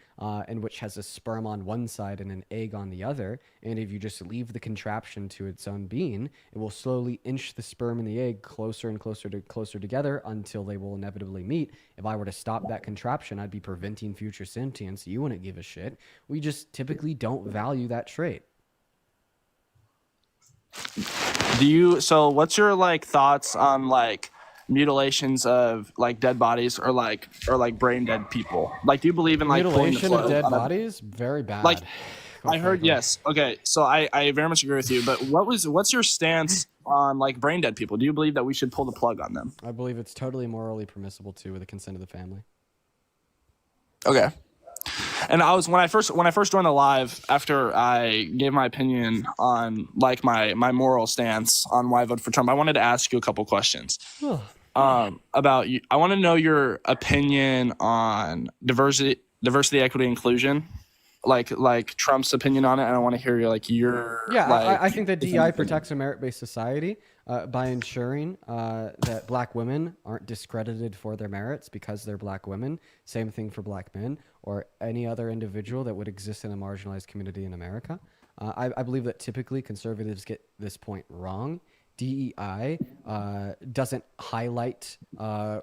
in which has a sperm on one side and an egg on the other. And if you just leave the contraption to its own being, it will slowly inch the sperm and the egg closer and closer together until they will inevitably meet. If I were to stop that contraption, I'd be preventing future sentience. You wouldn't give a shit. We just typically don't value that trait. So what's your like thoughts on like mutilations of like dead bodies or like brain dead people? Like do you believe in like mutilation of dead bodies? Very bad. Like I heard yes. Okay, so I very much agree with you, but what's your stance on like brain dead people? Do you believe that we should pull the plug on them? I believe it's totally morally permissible to with the consent of the family. Okay. And when I first joined the live after I gave my opinion on like my moral stance on why I vote for Trump, I wanted to ask you a couple questions. About you. I want to know your opinion on diversity, equity, inclusion. Like Trump's opinion on it, and I want to hear your I think that DEI protects a merit-based society by ensuring that black women aren't discredited for their merits because they're black women. Same thing for black men or any other individual that would exist in a marginalized community in America. I believe that typically conservatives get this point wrong. DEI doesn't highlight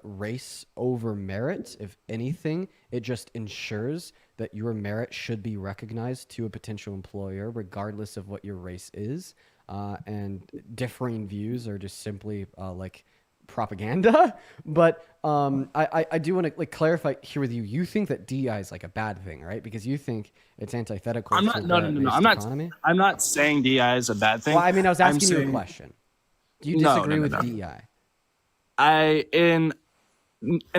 race over merit. If anything, it just ensures that your merit should be recognized to a potential employer, regardless of what your race is. And differing views are just simply like propaganda. But I do want to like clarify here with you. You think that DEI is like a bad thing, right? Because you think it's antithetical. I'm not. No. I'm not saying DEI is a bad thing. Well, I mean, I was asking you a question. Do you disagree with DEI? In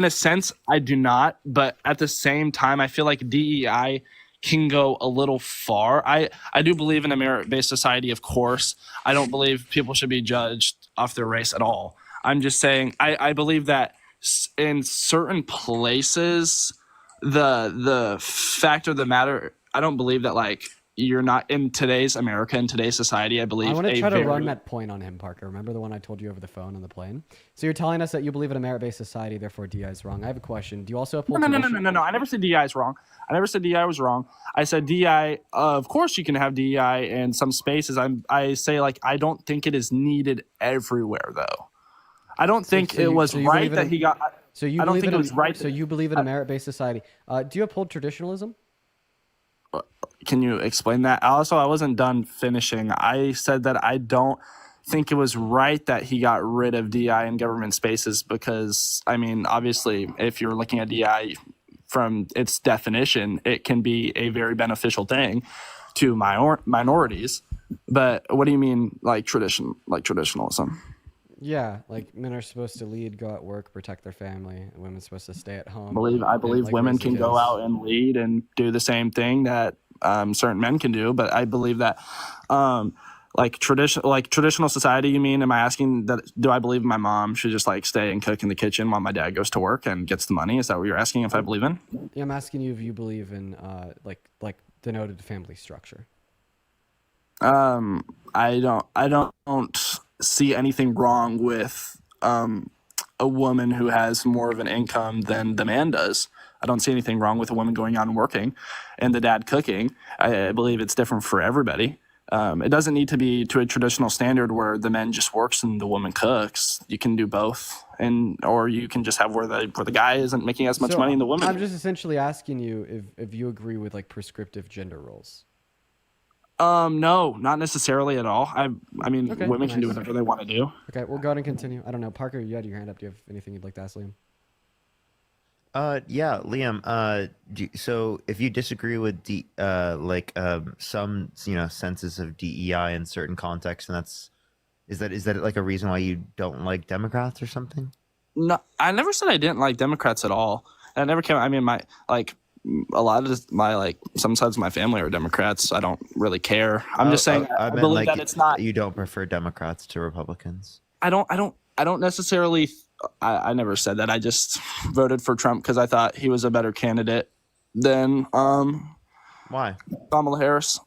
a sense, I do not. But at the same time, I feel like DEI can go a little far. I do believe in a merit-based society, of course. I don't believe people should be judged off their race at all. I'm just saying I believe that in certain places, the fact of the matter, I don't believe that like you're not in today's America, in today's society, I believe. I want to try to very- run that point on him, Parker. Remember the one I told you over the phone on the plane? So you're telling us that you believe in a merit-based society, therefore DI is wrong. I have a question. Do you also uphold No. tradition- I never said DEI is wrong. I never said DEI was wrong. I said DEI, of course you can have DEI in some spaces. I say, like, I don't think it is needed everywhere, though. I don't think so it you- was so you right believe in that a- he got. So you I don't believe think in it was right. So you believe in a merit-based society. Do you uphold traditionalism? Can you explain that? Also, I wasn't done finishing. I said that I don't think it was right that he got rid of DI in government spaces because, I mean, obviously, if you're looking at DI from its definition, it can be a very beneficial thing to minorities. But what do you mean, like traditionalism? Yeah, like men are supposed to lead, go at work, protect their family, and women are supposed to stay at home. I believe like, women raise the can go kids. out and lead and do the same thing that certain men can do. But I believe that, like traditional society. You mean? Am I asking that? Do I believe my mom should just like stay and cook in the kitchen while my dad goes to work and gets the money? Is that what you're asking? If I believe in? Yeah, I'm asking you if you believe in like denoted family structure. I don't see anything wrong with a woman who has more of an income than the man does. I don't see anything wrong with a woman going out and working and the dad cooking. I believe it's different for everybody. It doesn't need to be to a traditional standard where the man just works and the woman cooks. You can do both, or you can just have where the guy isn't making as much So, money and the woman. I'm just essentially asking you if you agree with like prescriptive gender roles. No, not necessarily at all. I mean, Okay, women can do nice. whatever they want to do. Okay, we'll go ahead and continue. I don't know, Parker, you had your hand up. Do you have anything you'd like to ask Liam? Yeah, Liam. So if you disagree with some senses of DEI in certain contexts, and is that like a reason why you don't like Democrats or something? No, I never said I didn't like Democrats at all. I never came. I mean, a lot of some sides of my family are Democrats. I don't really care. I'm just saying. I meant, believe that it's not. You don't prefer Democrats to Republicans. I don't necessarily. I never said that. I just voted for Trump because I thought he was a better candidate than Why? Kamala Harris.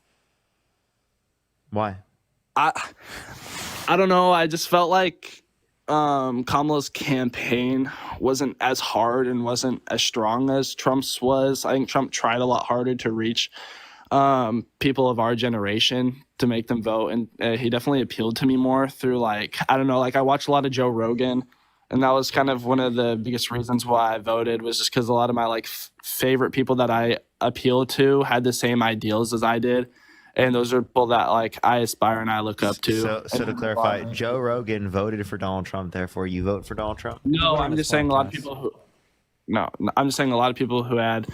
Why? I don't know. I just felt like Kamala's campaign wasn't as hard and wasn't as strong as Trump's was. I think Trump tried a lot harder to reach people of our generation to make them vote, and he definitely appealed to me more through I don't know. I watched a lot of Joe Rogan, and that was kind of one of the biggest reasons why I voted, was just because a lot of my favorite people that I appealed to had the same ideals as I did. And those are people that I aspire and I look up to. So to clarify, Joe Rogan voted for Donald Trump, therefore you vote for Donald Trump? No, I'm just saying a lot of people who. No, I'm just saying a lot of people who had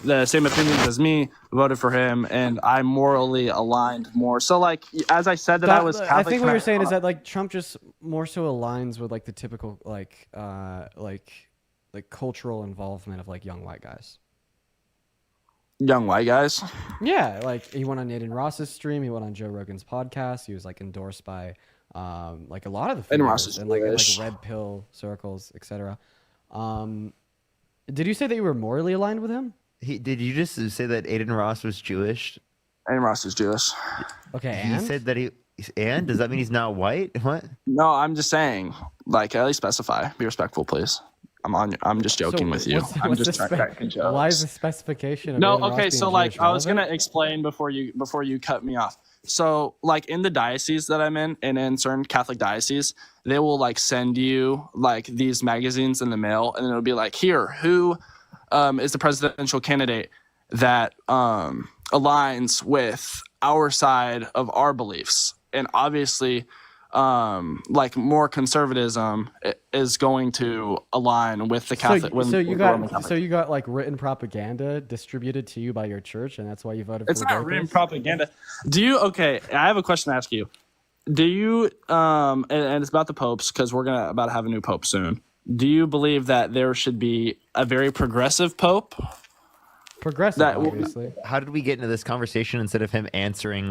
the same opinions as me voted for him, and I'm morally aligned more. So, as I said, I was Catholic. I think what you're saying is that Trump just more so aligns with the typical cultural involvement of young white guys. Young white guys. Yeah, he went on Nathan Ross's stream. He went on Joe Rogan's podcast. He was endorsed by a lot of the And Ross figures is and Jewish. red pill circles, etc. Did you say that you were morally aligned with him? Did you just say that Aiden Ross was Jewish? Aiden Ross is Jewish. Okay, He said that and does that mean he's not white? What? No, I'm just saying, at least specify. Be respectful, please. I'm just joking with you. I'm just cracking jokes. Why is the specification of No, Aiden Ross okay, being so Jewish I was gonna relevant? explain before you cut me off. So in the diocese that I'm in, and in certain Catholic dioceses, they will send you these magazines in the mail, and it'll be here, who is the presidential candidate that aligns with our side of our beliefs, and obviously more conservatism is going to align with the Catholic. So you got written propaganda distributed to you by your church, and that's why you voted It's for not written propaganda. Okay, I have a question to ask you. Do you and it's about the popes, because we're about to have a new pope soon. Do you believe that there should be a very progressive pope? Progressive, obviously. How did we get into this conversation instead of him answering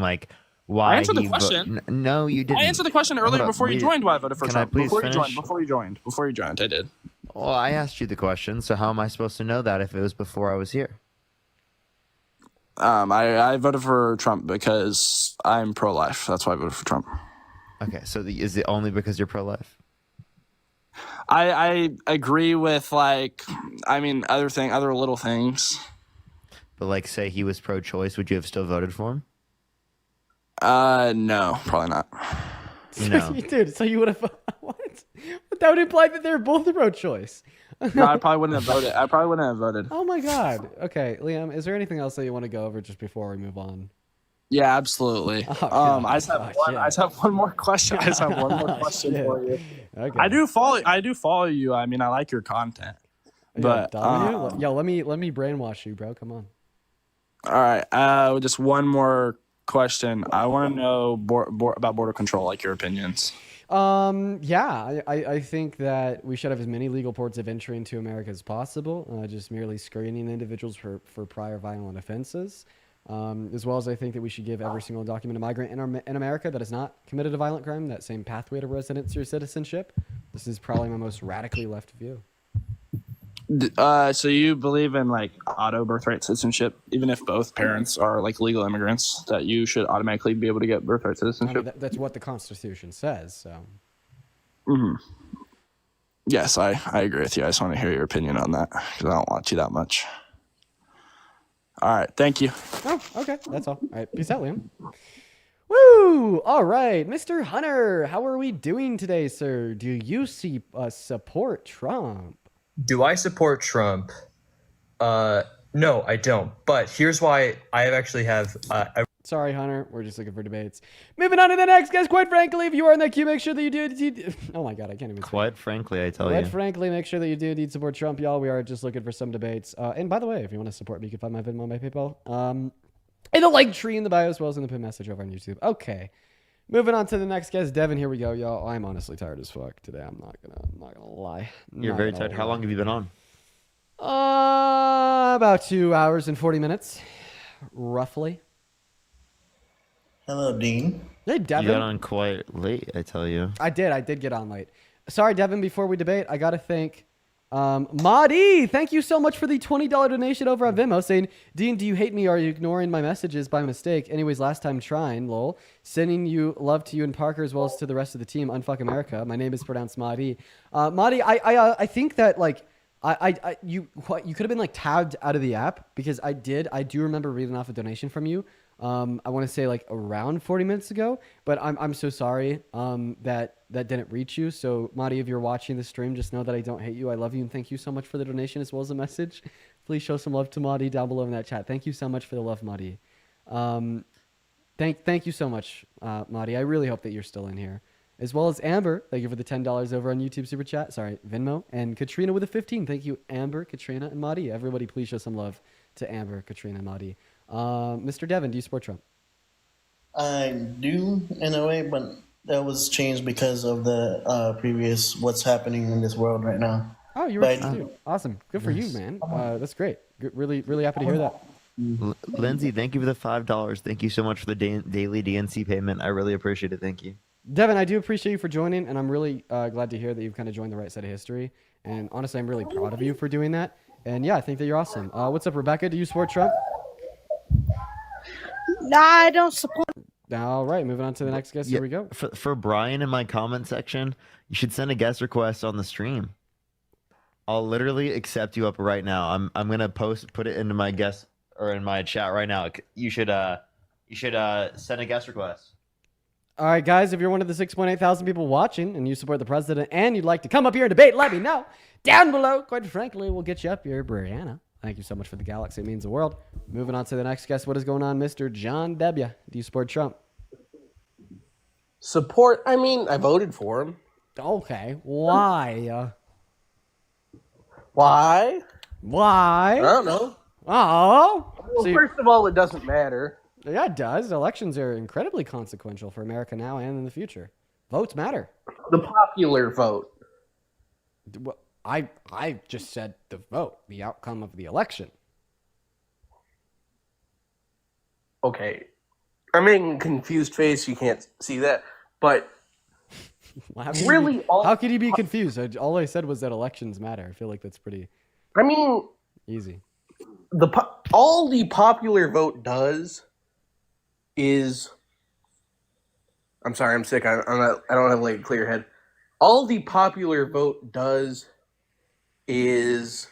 why I answered the he question. No, you didn't. I answered the question earlier Hold before on, you joined. Why I voted for can Trump? I please Before finish? you joined, I did. Well, I asked you the question, so how am I supposed to know that if it was before I was here? I voted for Trump because I'm pro-life. That's why I voted for Trump. Okay, so is it only because you're pro-life? I agree with other little things. But like, say he was pro-choice, would you have still voted for him? No, probably not. No. Dude, so you would have what? But that would imply that they're both pro-choice. No, I probably wouldn't have voted. Oh my god. Okay, Liam, is there anything else that you want to go over just before we move on? Yeah, absolutely. God. I just have one more question. I just have one more question Shit. for you. Okay. I do follow you. I mean, I like your content. But yo, let me brainwash you, bro. Come on. all right. Just one more question. I want to know about border control, like your opinions. Yeah, I think that we should have as many legal ports of entry into America as possible, just merely screening individuals for prior violent offenses. As well as I think that we should give every single undocumented migrant in America that has not committed a violent crime that same pathway to residency or citizenship. This is probably my most radically left view. So you believe in like auto birthright citizenship, even if both parents are like legal immigrants, that you should automatically be able to get birthright I citizenship? mean, that's what the Constitution says. So. Yes, I agree with you. I just want to hear your opinion on that because I don't watch you that much. All right, thank you. Oh, okay. That's all. All right. Peace out, Liam. Woo! All right, Mr. Hunter, how are we doing today, sir? Do you support Trump? Do I support Trump? No, I don't. But here's why I actually have. Sorry, Hunter. We're just looking for debates. Moving on to the next, guys. Quite frankly, if you are in that queue, make sure that you do. Oh my God, I can't even. Quite frankly, I tell you. Quite frankly, make sure that you do indeed support Trump, y'all. We are just looking for some debates. And by the way, if you want to support me, you can find my Venmo, my PayPal, in the link tree in the bio, as well as in the pin message over on YouTube. Okay. Moving on to the next guest, Devin. Here we go, y'all. I'm honestly tired as fuck today. I'm not gonna lie. You're very tired. How long have you been on? About 2 hours and 40 minutes, roughly. Hello, Dean. Hey, Devin. You got on quite late, I tell you. I did get on late. Sorry, Devin. Before we debate, I gotta thank Madi. Thank you so much for the $20 donation over on Venmo, saying, Dean, do you hate me or are you ignoring my messages by mistake? Anyways, last time trying, lol. Sending you love to you and Parker as well as to the rest of the team. Unfuck America. My name is pronounced Madi. Madi, I think that like you could have been like tagged out of the app because I do remember reading off a donation from you. I want to say like around 40 minutes ago, but I'm so sorry that didn't reach you. So Madi, if you're watching the stream, just know that I don't hate you. I love you and thank you so much for the donation as well as the message. Please show some love to Madi down below in that chat. Thank you so much for the love, Madi. Thank you so much, Madi. I really hope that you're still in here. As well as Amber, thank you for the $10 over on YouTube Super Chat. Sorry, Venmo. And Katrina with a 15. Thank you, Amber, Katrina, and Madi. Everybody, please show some love to Amber, Katrina, and Madi. Mr. Devin, do you support Trump? I do in a way, but that was changed because of the previous what's happening in this world right now. Oh, you were too. Awesome. Good for you, man. That's great. Really, really happy to hear that. Lindsay, thank you for the $5. Thank you so much for the daily DNC payment. I really appreciate it. Thank you. Devin, I do appreciate you for joining, and I'm really glad to hear that you've kind of joined the right side of history. And honestly, I'm really proud of you for doing that. And yeah, I think that you're awesome. What's up, Rebecca? Do you support Trump? No, I don't support. All right, moving on to the next guest. Here we go. For Brian in my comment section, you should send a guest request on the stream. I'll literally accept you up right now. I'm gonna put it into my guest or in my chat right now. You should send a guest request. All right, guys, if you're one of the 6.8 thousand people watching and you support the president and you'd like to come up here and debate, let me know down below. Quite frankly, we'll get you up here, Brianna. Thank you so much for the galaxy. It means the world. Moving on to the next guest. What is going on, Mr. John Debia? Do you support Trump? Support? I mean, I voted for him. Okay. Why? Why? Why? I don't know. Oh. Well, first of all, it doesn't matter. Yeah, it does. Elections are incredibly consequential for America now and in the future. Votes matter. The popular vote. Well, I just said the vote, the outcome of the election. Okay. I'm making a confused face. You can't see that. But Well, how could you be confused? All I said was that elections matter. I feel like that's pretty I mean, easy. all the popular vote does is. I'm sorry, I'm sick. I'm not, I don't have like a clear head. All the popular vote does is.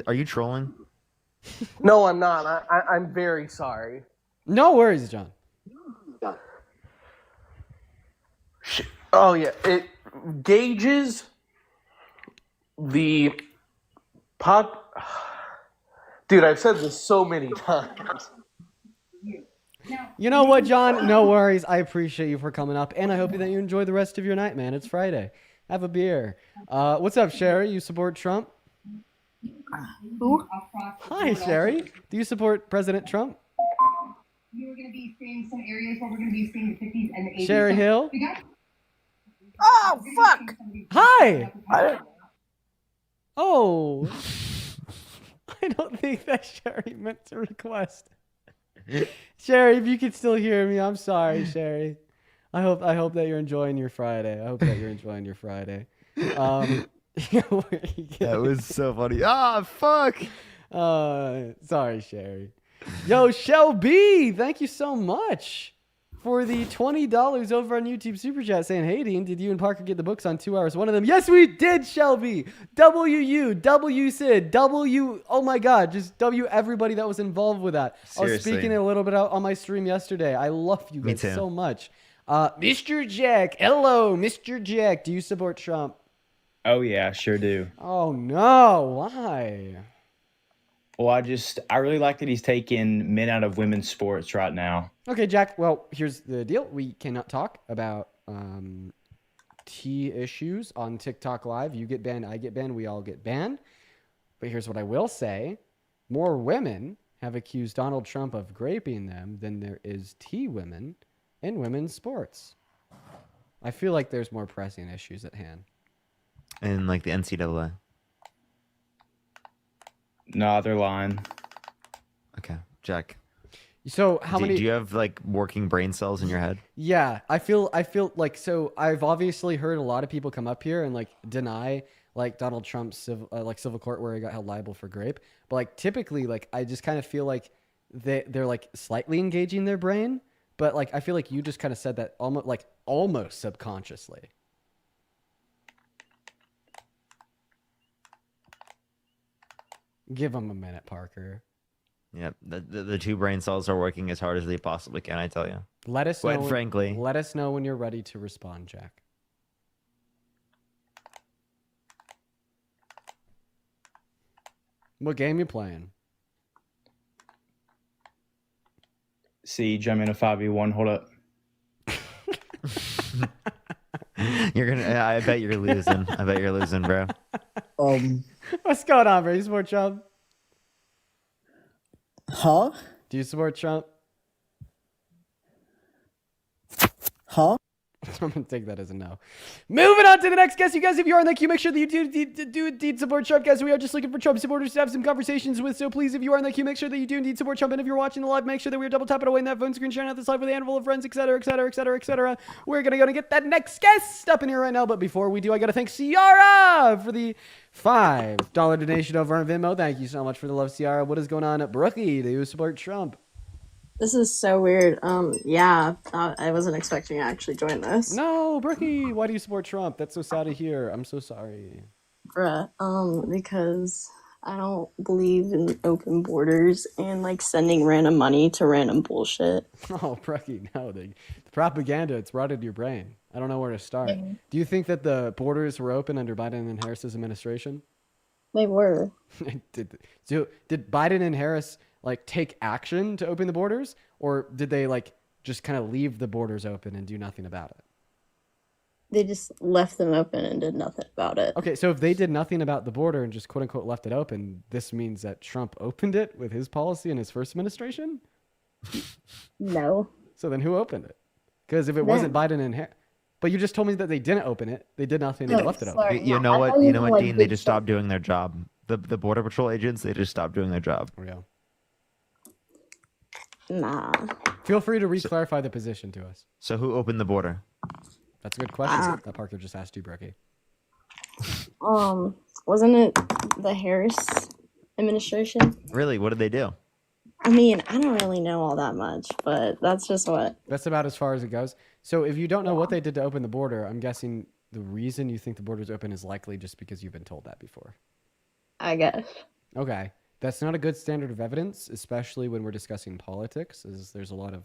Are you trolling? No, I'm not. I'm very sorry. No worries, John. Oh yeah, it gauges the pop. Dude, I've said this so many times. You know what, John? No worries. I appreciate you for coming up, and I hope that you enjoy the rest of your night, man. It's Friday. Have a beer. What's up, Sherry? You support Trump? Who? Hi, Sherry. Do you support President Trump? We're going to be seeing some areas where we're going to be seeing the 50s and the 80s. Sherry Hill? Oh, fuck! Hi! Oh. I don't think that Sherry meant to request. Sherry, if you can still hear me, I'm sorry, Sherry. I hope that you're enjoying your Friday. That was so funny. Ah, fuck. Sorry, Sherry. Yo, Shelby, thank you so much for the $20 over on YouTube Super Chat saying, hey, Dean, did you and Parker get the books on 2 hours? One of them. Yes, we did, Shelby. W, W, Sid, W, oh my God, just W everybody that was involved with that. Seriously. I was speaking a little bit out on my stream yesterday. I love you Me guys too. so much. Mr. Jack, hello, Mr. Jack. Do you support Trump? Oh yeah, sure do. Oh no, why? Well, I really like that he's taking men out of women's sports right now. Okay, Jack. Well, here's the deal. We cannot talk about tea issues on TikTok Live. You get banned, I get banned, we all get banned. But here's what I will say. More women have accused Donald Trump of raping them than there is tea women in women's sports. I feel like there's more pressing issues at hand. And like the NCAA. No, they're lying. Okay, Jack. So how many? Do you have like working brain cells in your head? Yeah, I feel like, so I've obviously heard a lot of people come up here and like deny like Donald Trump's civil court where he got held liable for rape. But like typically, like I just kind of feel like they're like slightly engaging their brain. But like I feel like you just kind of said that almost subconsciously. Give them a minute, Parker. Yep, the two brain cells are working as hard as they possibly can, I tell you. Let us know. Quite frankly. Let us know when you're ready to respond, Jack. What game you playing? Siege, I'm in a 5v1. Hold up. I bet you're losing. I bet you're losing, bro. What's going on, bro? You support Trump? Huh? Do you support Trump? Huh? I'm gonna take that as a no. Moving on to the next guest, you guys. If you are in the queue, make sure that you do indeed support Trump, guys. We are just looking for Trump supporters to have some conversations with. So please, if you are in the queue, make sure that you do indeed support Trump. And if you're watching the live, make sure that we are double tapping away in that phone screen, sharing out this live with a handful of friends, etc., etc., etc., etc. We're gonna get that next guest up in here right now. But before we do, I gotta thank Ciara for the $5 donation over on Venmo. Thank you so much for the love, Ciara. What is going on at Brookie? Do you support Trump? This is so weird. Yeah, I wasn't expecting to actually join this. No, Brookie, why do you support Trump? That's so sad to hear. I'm so sorry. Bruh, because I don't believe in open borders and like sending random money to random bullshit. Oh, Brookie, no, the propaganda, it's rotted your brain. I don't know where to start. Mhm. Do you think that the borders were open under Biden and Harris's administration? They were. Did Biden and Harris like take action to open the borders, or did they like just kind of leave the borders open and do nothing about it? They just left them open and did nothing about it. Okay, so if they did nothing about the border and just quote unquote left it open, this means that Trump opened it with his policy in his first administration? No. So then who opened it? Because if it wasn't Biden and Harris, but you just told me that they didn't open it. They did nothing. They left it open. You know what, Dean? They just stopped doing their job. The Border Patrol agents, they just stopped doing their job. Yeah. Nah. Feel free to re-clarify the position to us. So who opened the border? That's a good question that Parker just asked you, Brookie. Well, Wasn't it the Harris administration? Really? What did they do? I mean, I don't really know all that much, but that's just what. That's about as far as it goes. So if you don't know what they did to open the border, I'm guessing the reason you think the border's open is likely just because you've been told that before. I guess. Okay. That's not a good standard of evidence, especially when we're discussing politics, as there's a lot of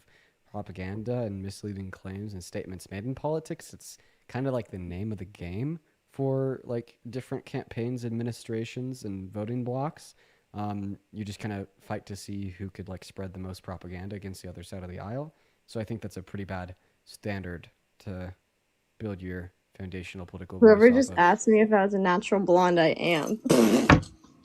propaganda and misleading claims and statements made in politics. It's kind of like the name of the game for like different campaigns, administrations, and voting blocks. You just kind of fight to see who could like spread the most propaganda against the other side of the aisle. So I think that's a pretty bad standard to build your foundational political Whoever beliefs just off of. asked me if I was a natural blonde, I am.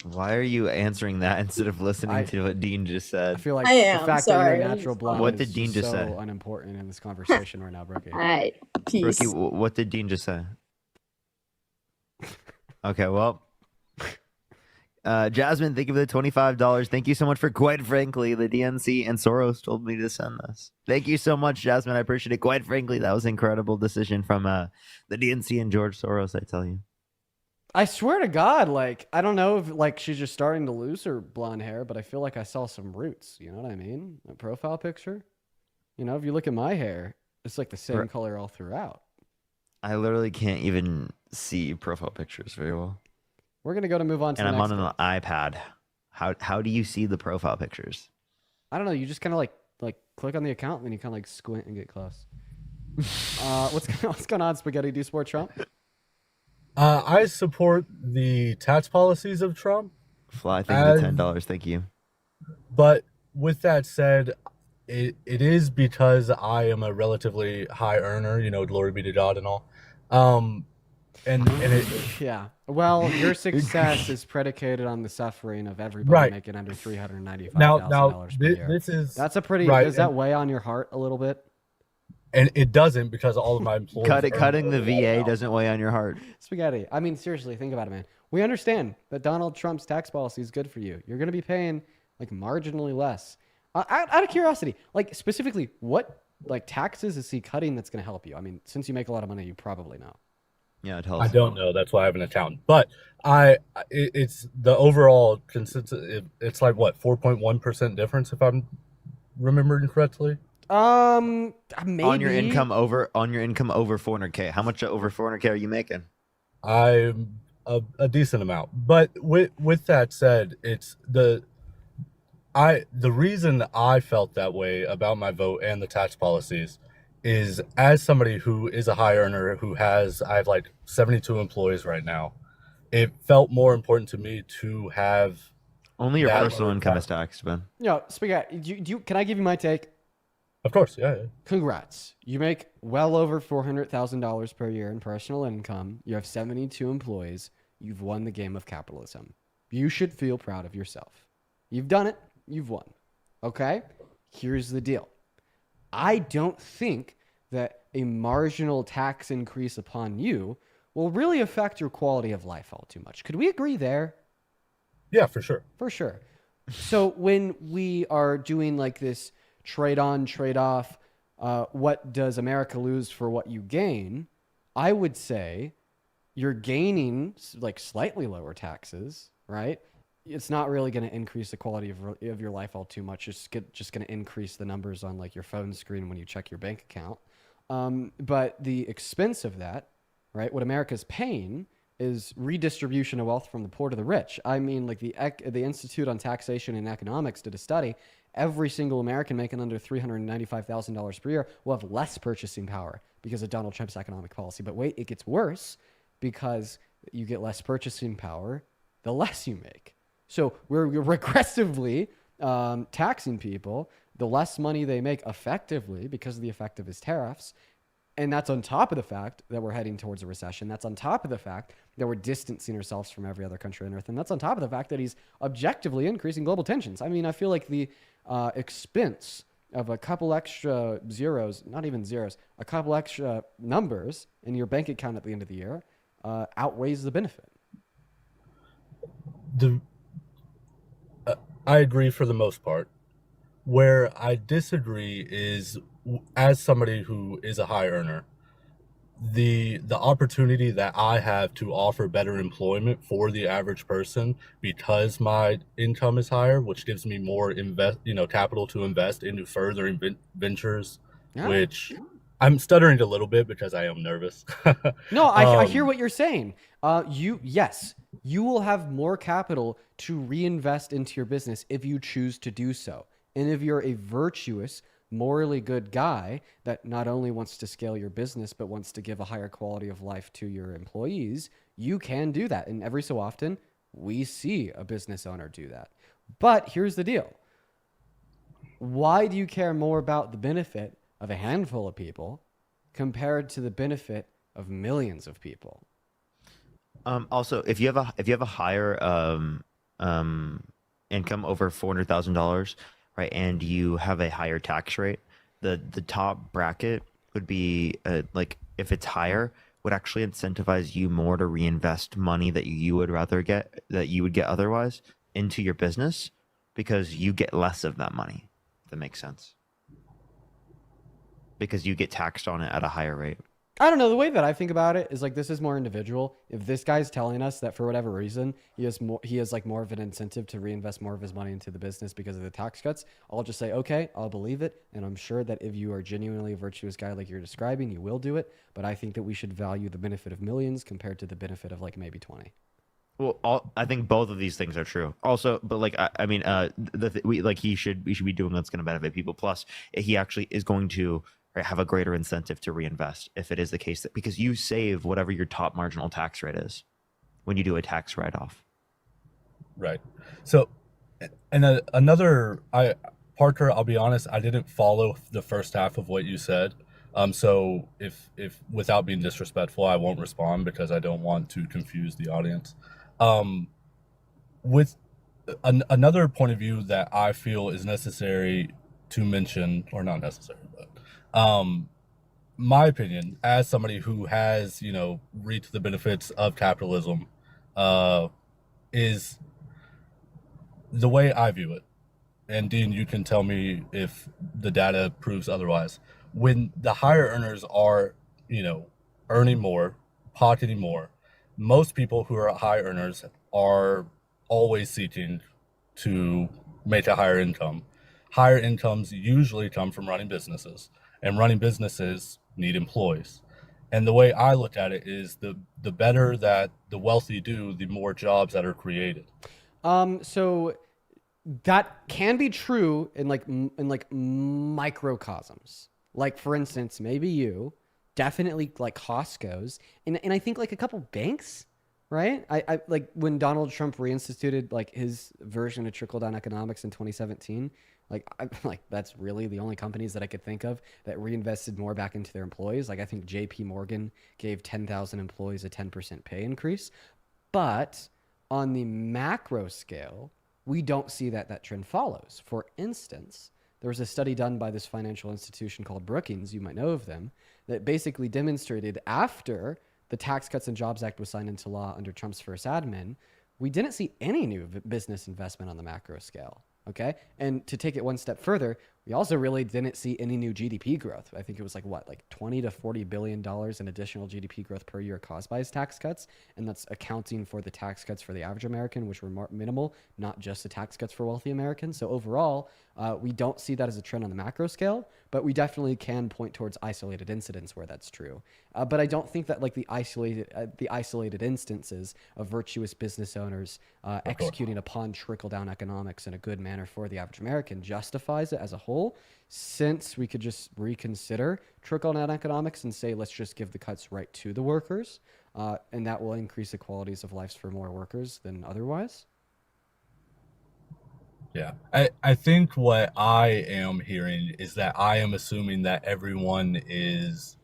Why are you answering that instead of listening to what Dean just said? I feel like I the am, fact that sorry. you're a natural blonde What is did Dean just just so say? unimportant in this conversation right now, Brookie. Alright, peace. Rookie, what did Dean just say? Okay, well, Jasmine, thank you for the $25. Thank you so much for quite frankly. The DNC and Soros told me to send this. Thank you so much, Jasmine. I appreciate it. Quite frankly, that was an incredible decision from the DNC and George Soros. I tell you. I swear to God, like, I don't know if like she's just starting to lose her blonde hair, but I feel like I saw some roots. You know what I mean? A profile picture. You know, if you look at my hair, it's like the same color all throughout. I literally can't even see profile pictures very well. We're gonna go to move on to And the I'm next on an iPad. How do you see the profile pictures? I don't know. You just kind of like click on the account and then you kind of like squint and get close. What's going on, Spaghetti? Do you support Trump? I support the tax policies of Trump. Fly, thank you for $10. Thank you. But with that said, it is because I am a relatively high earner, you know, glory be to God and all. And it, Yeah. Well, your success is predicated on the suffering of everybody Right. making under $395,000 Now, per year. this is That's a pretty. right, Does that and- weigh on your heart a little bit? And it doesn't because all of my employees. Cutting the VA doesn't weigh on your heart. Spaghetti. I mean, seriously, think about it, man. We understand that Donald Trump's tax policy is good for you. You're going to be paying like marginally less. Out of curiosity, like specifically, what like taxes is he cutting that's going to help you? I mean, since you make a lot of money, you probably know. Yeah, tell I us. don't know. That's why I have an accountant. But it's the overall consensus. It's like what 4.1% difference if I'm remembering correctly. Maybe On your income over 400K. How much over 400K are you making? I'm a decent amount. But with that said, it's the reason I felt that way about my vote and the tax policies is as somebody who is a high earner I have like 72 employees right now. It felt more important to me to have Only your that personal lower income tax. is taxed, man. Yo, Spaghetti, can I give you my take? Of course, yeah. Congrats. You make well over $400,000 per year in personal income. You have 72 employees. You've won the game of capitalism. You should feel proud of yourself. You've done it. You've won. Okay? Here's the deal. I don't think that a marginal tax increase upon you will really affect your quality of life all too much. Could we agree there? Yeah, for sure. For sure. So when we are doing like this trade on, trade off, what does America lose for what you gain? I would say you're gaining like slightly lower taxes, right? It's not really going to increase the quality of your life all too much. It's just going to increase the numbers on like your phone screen when you check your bank account. But the expense of that, right? What America's paying is redistribution of wealth from the poor to the rich. I mean, like the Institute on Taxation and Economics did a study. Every single American making under $395,000 per year will have less purchasing power because of Donald Trump's economic policy. But wait, it gets worse because you get less purchasing power the less you make. So we're regressively taxing people the less money they make effectively because of the effect of his tariffs. And that's on top of the fact that we're heading towards a recession. That's on top of the fact that we're distancing ourselves from every other country on earth. And that's on top of the fact that he's objectively increasing global tensions. I mean, I feel like the expense of a couple extra zeros, not even zeros, a couple extra numbers in your bank account at the end of the year outweighs the benefit. I agree for the most part. Where I disagree is as somebody who is a high earner, the opportunity that I have to offer better employment for the average person because my income is higher, which gives me more capital to invest into further ventures, Yeah. which I'm stuttering a little bit because I am nervous. No, I hear what you're saying. Yes, you will have more capital to reinvest into your business if you choose to do so. And if you're a virtuous, morally good guy that not only wants to scale your business, but wants to give a higher quality of life to your employees, you can do that. And every so often, we see a business owner do that. But here's the deal. Why do you care more about the benefit of a handful of people compared to the benefit of millions of people? Also, if you have a higher income over $400,000, right, and you have a higher tax rate, the top bracket would be like if it's higher, would actually incentivize you more to reinvest money that you would rather get that you would get otherwise into your business because you get less of that money. If that makes sense. Because you get taxed on it at a higher rate. I don't know. The way that I think about it is like this is more individual. If this guy's telling us that for whatever reason he has like more of an incentive to reinvest more of his money into the business because of the tax cuts, I'll just say, okay, I'll believe it. And I'm sure that if you are genuinely a virtuous guy like you're describing, you will do it. But I think that we should value the benefit of millions compared to the benefit of like maybe 20. Well, I think both of these things are true. Also, but like I mean, we should be doing what's going to benefit people. Plus, he actually is going to have a greater incentive to reinvest if it is the case that because you save whatever your top marginal tax rate is when you do a tax write-off. Right. So, and Parker, I'll be honest, I didn't follow the first half of what you said. So if without being disrespectful, I won't respond because I don't want to confuse the audience. With another point of view that I feel is necessary to mention, or not necessary, but my opinion as somebody who has reaped the benefits of capitalism is the way I view it. And Dean, you can tell me if the data proves otherwise. When the higher earners are earning more, pocketing more, most people who are high earners are always seeking to make a higher income. Higher incomes usually come from running businesses, and running businesses need employees. And the way I look at it is the better that the wealthy do, the more jobs that are created. So that can be true in like microcosms. Like for instance, maybe you definitely like Costco's and I think like a couple banks, right? I like when Donald Trump reinstituted like his version of trickle down economics in 2017. Like that's really the only companies that I could think of that reinvested more back into their employees. Like I think JP Morgan gave 10,000 employees a 10% pay increase. But on the macro scale, we don't see that trend follows. For instance, there was a study done by this financial institution called Brookings, you might know of them, that basically demonstrated after the Tax Cuts and Jobs Act was signed into law under Trump's first admin, we didn't see any new business investment on the macro scale. Okay. And to take it one step further, we also really didn't see any new GDP growth. I think it was like 20 to $40 billion in additional GDP growth per year caused by his tax cuts. And that's accounting for the tax cuts for the average American, which were more minimal, not just the tax cuts for wealthy Americans. So overall, we don't see that as a trend on the macro scale, but we definitely can point towards isolated incidents where that's true. But I don't think that like the isolated instances of virtuous business owners executing upon trickle-down economics in a good manner for the average American justifies it as a whole, since we could just reconsider trickle-down economics and say, let's just give the cuts right to the workers, and that will increase the qualities of lives for more workers than otherwise. Yeah, I think what I am hearing is that I am assuming that everyone is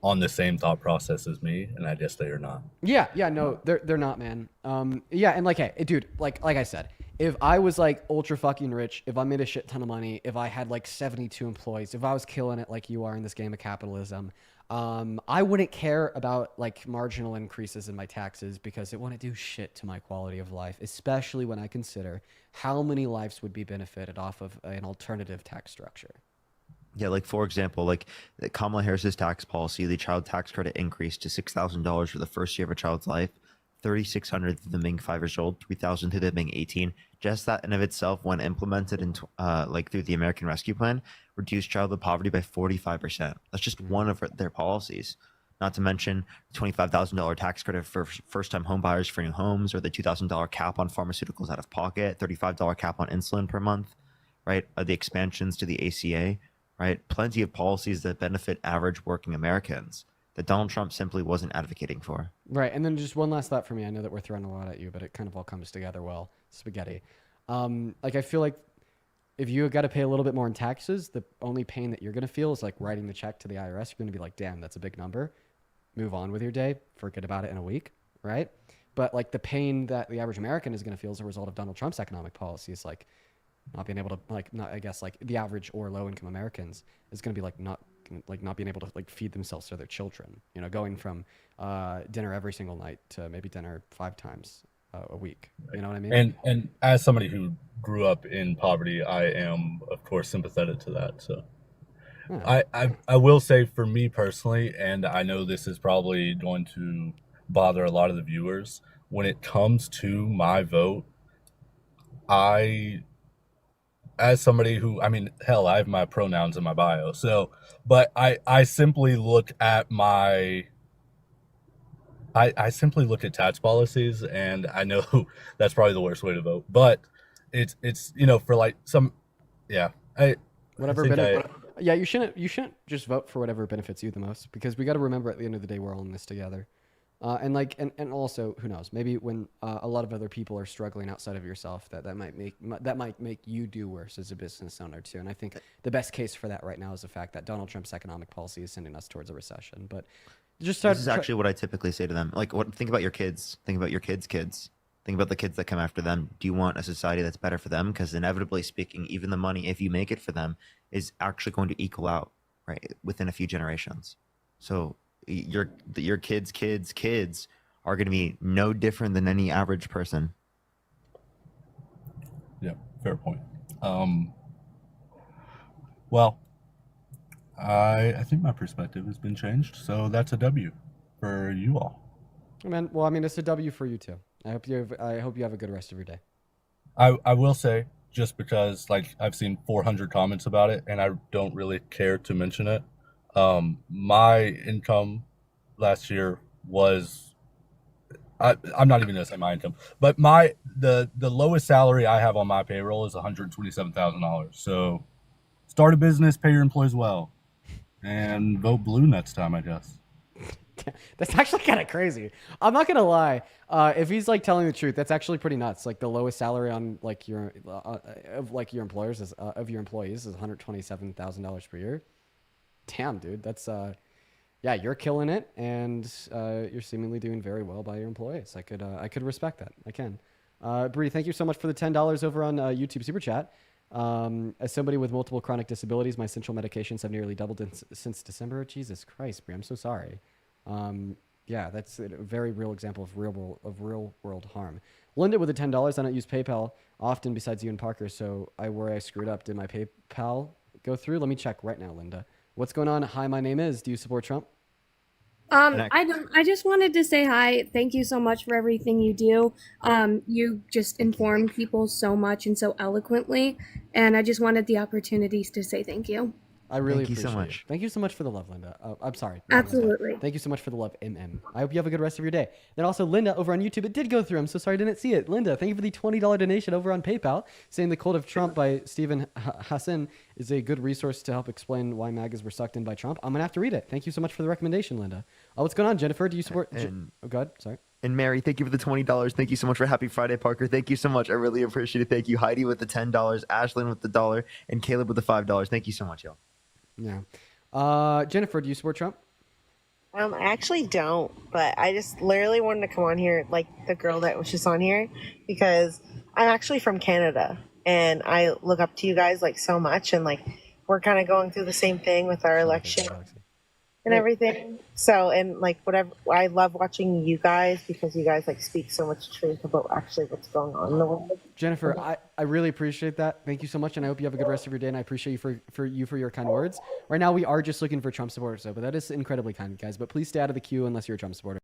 on the same thought process as me, and I guess they are not. Yeah, no, they're not, man. Yeah, and like, hey, dude, like I said, if I was like ultra fucking rich, if I made a shit ton of money, if I had like 72 employees, if I was killing it like you are in this game of capitalism, I wouldn't care about like marginal increases in my taxes because it wouldn't do shit to my quality of life, especially when I consider how many lives would be benefited off of an alternative tax structure. Yeah, like for example, like Kamala Harris's tax policy, the child tax credit increased to $6,000 for the first year of a child's life, 3,600 through them being 5 years old, 3,000 through them being 18. Just that in of itself, when implemented in like through the American Rescue Plan, reduced childhood poverty by 45%. That's just one of their policies. Not to mention $25,000 tax credit for first-time home buyers for new homes, or the $2,000 cap on pharmaceuticals out of pocket, $35 cap on insulin per month, right? The expansions to the ACA, right? Plenty of policies that benefit average working Americans that Donald Trump simply wasn't advocating for. Right, and then just one last thought for me. I know that we're throwing a lot at you, but it kind of all comes together well. Spaghetti. Like I feel like if you got to pay a little bit more in taxes, the only pain that you're going to feel is like writing the check to the IRS. You're going to be like, damn, that's a big number. Move on with your day. Forget about it in a week, right? But like the pain that the average American is going to feel as a result of Donald Trump's economic policies, like not being able to I guess like the average or low income Americans is going to be like not being able to like feed themselves to their children, you know, going from dinner every single night to maybe dinner 5 times a week. You know what I mean? And as somebody who grew up in poverty, I am of course sympathetic to that. So Yeah. I will say for me personally, and I know this is probably going to bother a lot of the viewers, when it comes to my vote, as somebody who, I mean, hell, I have my pronouns in my bio. So, but I simply look at I simply look at tax policies, and I know that's probably the worst way to vote, but it's you know, for like some, yeah, yeah, you shouldn't just vote for whatever benefits you the most, because we got to remember at the end of the day we're all in this together. And also, who knows, maybe when a lot of other people are struggling outside of yourself, that might make you do worse as a business owner too. And I think the best case for that right now is the fact that Donald Trump's economic policy is sending us towards a recession. But just This is actually what I typically say to them. Like, think about your kids. Think about your kids. Think about the kids that come after them. Do you want a society that's better for them? Because inevitably speaking, even the money, if you make it for them, is actually going to equal out, right, within a few generations. So your kids are going to be no different than any average person. Yeah, fair point. Well, I think my perspective has been changed, so that's a W for you all. Man, well, I mean, it's a W for you too. I hope you have a good rest of your day. I will say, just because like I've seen 400 comments about it, and I don't really care to mention it. My income last year was, I'm not even gonna say my income, but the lowest salary I have on my payroll is $127,000. So start a business, pay your employees well, and vote blue next time, I guess. That's actually kind of crazy. I'm not gonna lie. If he's like telling the truth, that's actually pretty nuts. Like the lowest salary on like your of like your employers is of your employees is $127,000 per year. Damn, dude, that's yeah, you're killing it, and you're seemingly doing very well by your employees. I could respect that. I can. Bree, thank you so much for the $10 over on YouTube Super Chat. As somebody with multiple chronic disabilities, my central medications have nearly doubled since December. Jesus Christ, Bree, I'm so sorry. Yeah, that's a very real example of real world harm. Linda with the $10. I don't use PayPal often besides you and Parker, so I worry I screwed up. Did my PayPal go through? Let me check right now, Linda. What's going on? Hi, my name is. Do you support Trump? I don't. I just wanted to say hi. Thank you so much for everything you do. You just inform people so much and so eloquently, and I just wanted the opportunities to say thank you. I really Thank you so appreciate much. it. Thank you so much for the love, Linda. I'm sorry. not Linda. Absolutely. Thank you so much for the love, MM. I hope you have a good rest of your day. Then also, Linda over on YouTube, it did go through. I'm so sorry I didn't see it. Linda, thank you for the $20 donation over on PayPal, saying The Cult of Trump by Stephen Hassan is a good resource to help explain why MAGAs were sucked in by Trump. I'm going to have to read it. Thank you so much for the recommendation, Linda. What's going on, Jennifer? Do you support... oh, God. Sorry. And Mary, thank you for the $20. Thank you so much for Happy Friday, Parker. Thank you so much. I really appreciate it. Thank you, Heidi with the $10, Ashlyn with the $1, and Caleb with the $5. Thank you so much, y'all. Yeah. Jennifer, do you support Trump? I actually don't, but I just literally wanted to come on here, like the girl that was just on here, because I'm actually from Canada, and I look up to you guys like so much, and like we're kind of going through the same thing with our election. and everything. So, and like whatever, I love watching you guys because you guys like speak so much truth about actually what's going on in the world. Jennifer, I really appreciate that. Thank you so much, and I hope you have a good rest of your day. And I appreciate you for your kind words. Right now, we are just looking for Trump supporters, though, but that is incredibly kind, guys. But please stay out of the queue unless you're a Trump supporter.